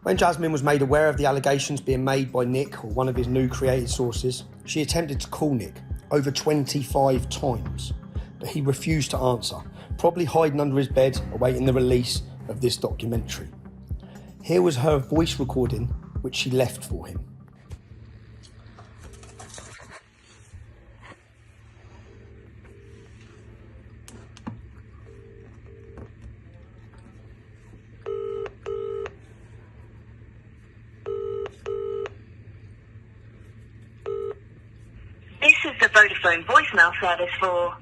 When Jasmine was made aware of the allegations being made by Nick, or one of his new created sources, she attempted to call Nick over 25 times, but he refused to answer, probably hiding under his bed, awaiting the release of this documentary. Here was her voice recording, which she left for him. This is the Vodafone voicemail service for...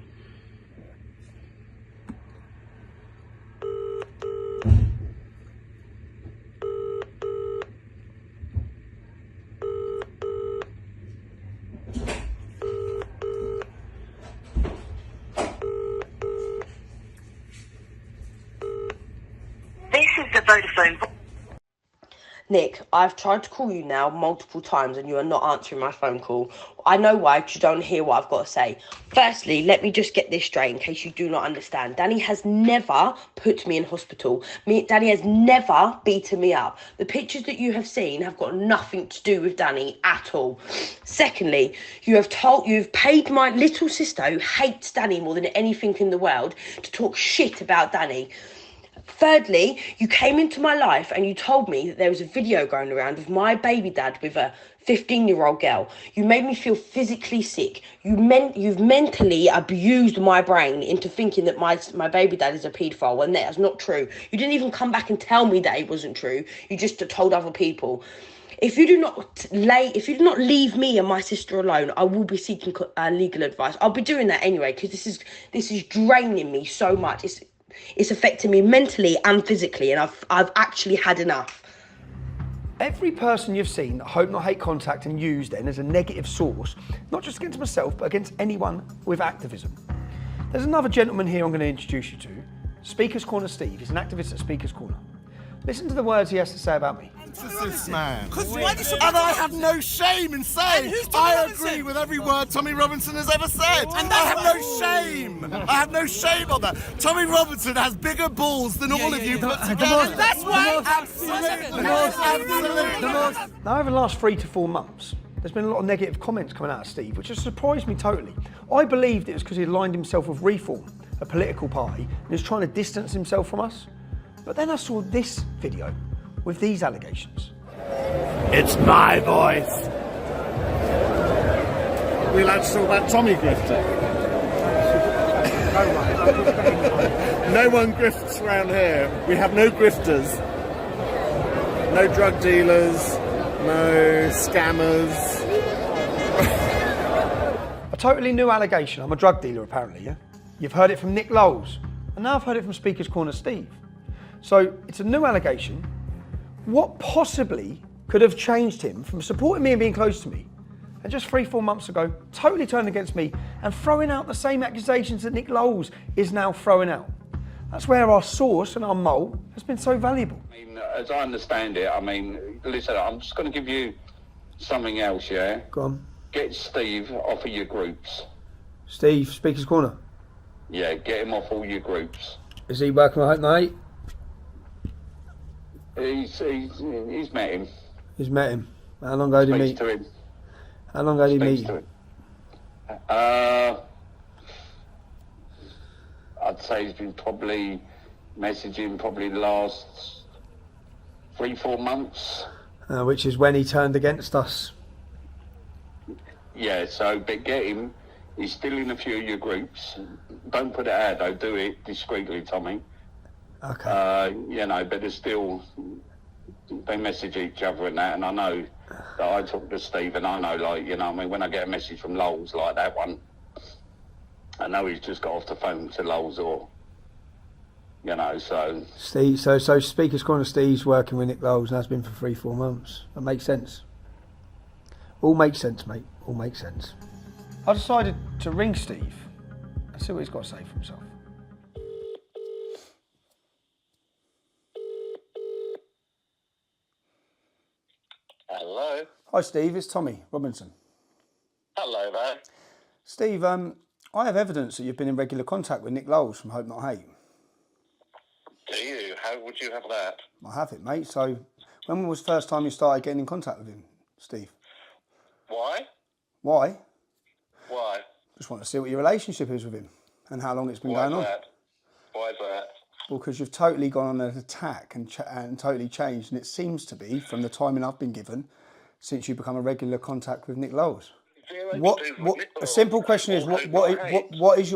This is the Vodafone... Nick, I've tried to call you now multiple times and you are not answering my phone call. I know why, because you don't hear what I've got to say. Firstly, let me just get this straight in case you do not understand. Danny has never put me in hospital. Danny has never beaten me up. The pictures that you have seen have got nothing to do with Danny at all. Secondly, you've paid my little sister, who hates Danny more than anything in the world, to talk shit about Danny. Thirdly, you came into my life and you told me that there was a video going around of my baby dad with a 15-year-old girl. You made me feel physically sick. You've mentally abused my brain into thinking that my baby dad is a paedophile when that's not true. You didn't even come back and tell me that it wasn't true. You just told other people. If you do not leave me and my sister alone, I will be seeking legal advice. I'll be doing that anyway because this is draining me so much. It's affecting me mentally and physically, and I've actually had enough. Every person you've seen that Hope Not Hate contact and use then as a negative source, not just against myself, but against anyone with activism. There's another gentleman here I'm going to introduce you to. Speaker's Corner Steve. He's an activist at Speaker's Corner. Listen to the words he has to say about me. This man. And I have no shame in saying I agree with every word Tommy Robinson has ever said. And I have no shame. I have no shame on that. Tommy Robinson has bigger balls than all of you put together. That's right. Absolutely. Now, over the last 3 to 4 months, there's been a lot of negative comments coming out of Steve, which has surprised me totally. I believed it was because he aligned himself with Reform, a political party, and he was trying to distance himself from us. But then I saw this video with these allegations. It's my voice. We allowed to talk about Tommy grifting. No one grifts around here. We have no grifters, no drug dealers, no scammers. A totally new allegation. I'm a drug dealer, apparently, yeah? You've heard it from Nick Lowles, and now I've heard it from Speaker's Corner Steve. So it's a new allegation. What possibly could have changed him from supporting me and being close to me, and just 3-4 months ago, totally turned against me and throwing out the same accusations that Nick Lowles is now throwing out? That's where our source and our mole has been so valuable. I mean, as I understand it, I mean, listen, I'm just going to give you something else, yeah? Go on. Get Steve off of your groups. Steve, Speaker's Corner. Yeah, get him off all your groups. Is he working with Hope Not Hate? He's met him. He's met him. How long ago did he meet? To him. How long ago did he meet to him? him. I'd say he's been probably messaging the last 3-4 months. Which is when he turned against us. Yeah, so, but get him. He's still in a few of your groups. Don't put it out though, do it discreetly, Tommy. Okay. You know, but there's still, they message each other and that, and I know that I talk to Steve, and I know, like, you know, I mean, when I get a message from Lowles like that one, I know he's just got off the phone to Lowles, or, you know, so. Steve, so Speaker's Corner Steve's working with Nick Lowles and has been for 3-4 months. That makes sense. All makes sense, mate. All makes sense. I decided to ring Steve and see what he's got to say for himself. Hello. Hi Steve, it's Tommy Robinson. Hello there. Steve, I have evidence that you've been in regular contact with Nick Lowles from Hope Not Hate. Do you? How would you have that? I have it, mate. So when was the first time you started getting in contact with him, Steve? Why? Why? Why? Just want to see what your relationship is with him and how long it's been going on. Why is that? Well, because you've totally gone on an attack and totally changed, and it seems to be, from the timing I've been given, since you become a regular contact with Nick Lowles. A simple question is, what is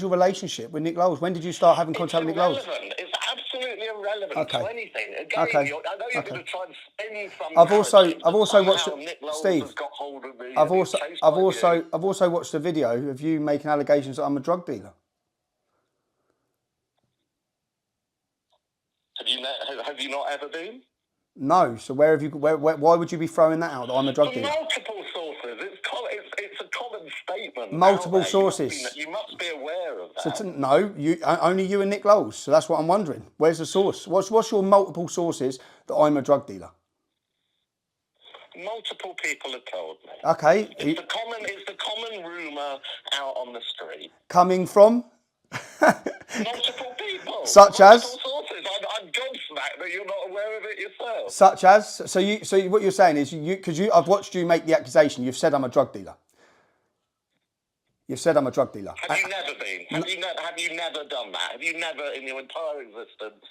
your relationship with Nick Lowles? When did you start having contact with Nick Lowles? It's absolutely irrelevant to anything. Again, Okay. I know you're going to try and spin some. I've also watched Steve. Has got hold of me I've also watched a video of you making allegations that I'm a drug dealer. Have you not ever been? No. So where have you? Why would you be throwing that out? That I'm a drug dealer. Multiple sources. It's a common statement. Multiple sources. You must be aware of that. So no, only you and Nick Lowles. So that's what I'm wondering. Where's the source? What's your multiple sources that I'm a drug dealer? Multiple people have told me. Okay. It's the common rumour out on the street. Coming from? Multiple people. Such as? Multiple sources. I'm gobsmacked that you're not aware of it yourself. Such as? So what you're saying is, I've watched you make the accusation. You've said I'm a drug dealer. You've said I'm a drug dealer. Have you never been? Have you never done that? Have you never, in your entire existence,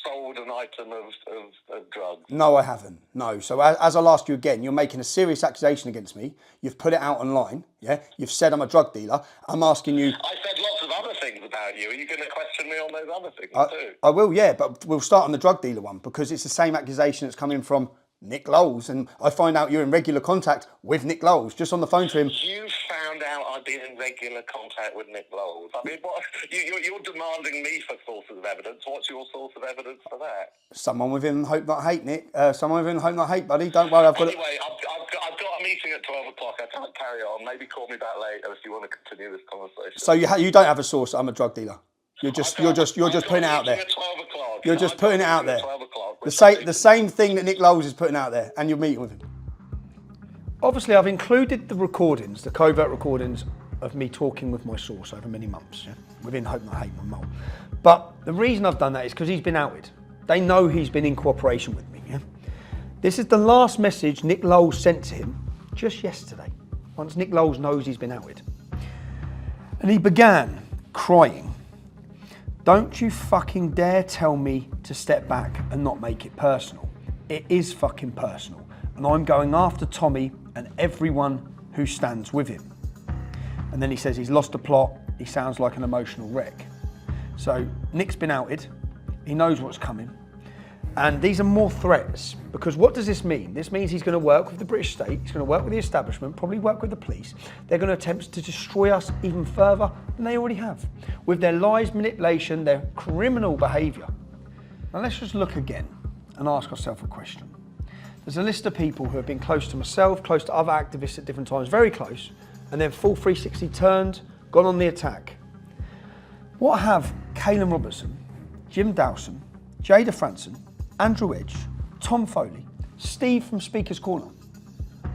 sold an item of drugs? No, I haven't. No. So as I'll ask you again, you're making a serious accusation against me. You've put it out online. Yeah. You've said I'm a drug dealer. I'm asking you. I said lots of other things about you. Are you going to question me on those other things too? I will, yeah. But we'll start on the drug dealer one because it's the same accusation that's coming from Nick Lowles, and I find out you're in regular contact with Nick Lowles, just on the phone to him. You found out I've been in regular contact with Nick Lowles. I mean, what, you're demanding me for sources of evidence. What's your source of evidence for that? Someone within Hope Not Hate, Nick. Someone within Hope Not Hate, buddy. Don't worry, I've got it. Anyway, I've got a meeting at 12 o'clock. I can't carry on. Maybe call me back later if you want to continue this conversation. So you don't have a source that I'm a drug dealer. You're just putting it out there. You're just putting it out there. The same thing that Nick Lowles is putting out there, and you're meeting with him. Obviously, I've included the recordings, the covert recordings of me talking with my source over many months, yeah, within Hope Not Hate, my mole. But the reason I've done that is because he's been outed. They know he's been in cooperation with me. Yeah? This is the last message Nick Lowles sent to him just yesterday, once Nick Lowles knows he's been outed. And he began crying. Don't you fucking dare tell me to step back and not make it personal. It is fucking personal. And I'm going after Tommy and everyone who stands with him. And then he says he's lost the plot. He sounds like an emotional wreck. So Nick's been outed. He knows what's coming. And these are more threats, because what does this mean? This means he's going to work with the British state, he's going to work with the establishment, probably work with the police. They're going to attempt to destroy us even further than they already have, with their lies, manipulation, their criminal behaviour. Now let's just look again and ask ourselves a question. There's a list of people who have been close to myself, close to other activists at different times, very close, and then full 360 turned, gone on the attack. What have Caelan Robertson, Jim Dawson, Jada Franson, Andrew Edge, Tom Foley, Steve from Speaker's Corner.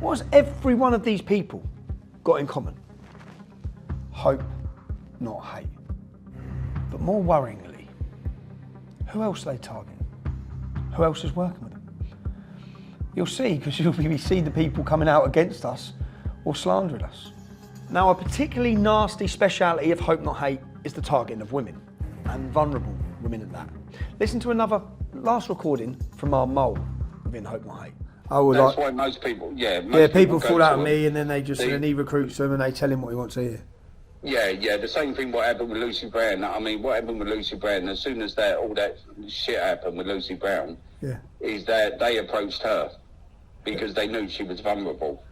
What has every one of these people got in common? Hope, not hate. But more worryingly, who else are they targeting? Who else is working with them? You'll see, because you'll see the people coming out against us or slandering us. Now, a particularly nasty speciality of Hope Not Hate is the targeting of women, and vulnerable women at that. Listen to another last recording from our mole within Hope Not Hate. That's why most people, people fall out of me, and then they just, and he recruits them and they tell him what he wants to hear. Yeah, the same thing what happened with Lucy Brown. I mean, what happened with Lucy Brown, as soon as all that shit happened with Lucy Brown, is that they approached her because they knew she was vulnerable.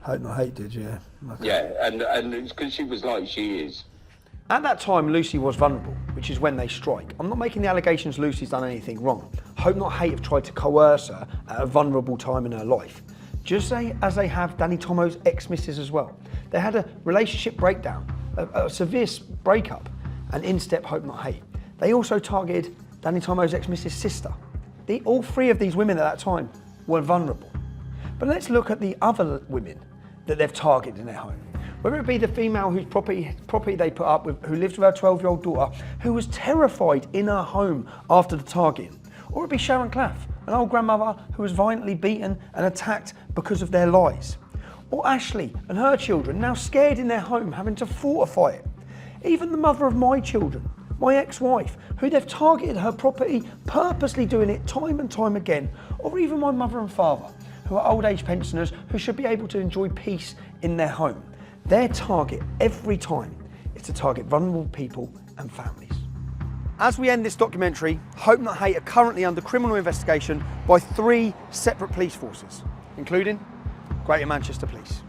Hope Not Hate did, yeah. Okay. Yeah, and it's because she was like she is. At that time, Lucy was vulnerable, which is when they strike. I'm not making the allegations Lucy's done anything wrong. Hope Not Hate have tried to coerce her at a vulnerable time in her life, just as they have Danny Tomo's ex-missus as well. They had a relationship breakdown, a severe breakup, and in step Hope Not Hate. They also targeted Danny Tomo's ex-missus' sister. All three of these women at that time were vulnerable. But let's look at the other women that they've targeted in their home. Whether it be the female whose property they put up with, who lives with her 12-year-old daughter, who was terrified in her home after the targeting, or it be Sharon Claff, an old grandmother who was violently beaten and attacked because of their lies, or Ashley and her children now scared in their home, having to fortify it. Even the mother of my children, my ex-wife, who they've targeted her property, purposely doing it time and time again, or even my mother and father, who are old age pensioners who should be able to enjoy peace in their home. Their target every time is to target vulnerable people and families. As we end this documentary, Hope Not Hate are currently under criminal investigation by 3 separate police forces, including Greater Manchester Police.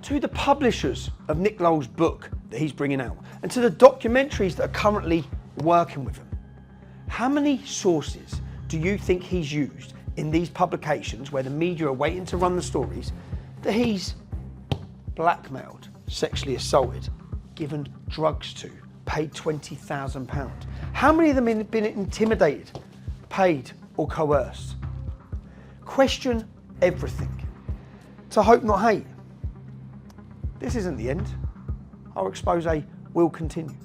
To the publishers of Nick Lowles' book that he's bringing out, and to the documentaries that are currently working with him, how many sources do you think he's used in these publications where the media are waiting to run the stories that he's blackmailed, sexually assaulted, given drugs to, paid £20,000? How many of them have been intimidated, paid or coerced? Question everything. To Hope Not Hate. This isn't the end. Our expose will continue.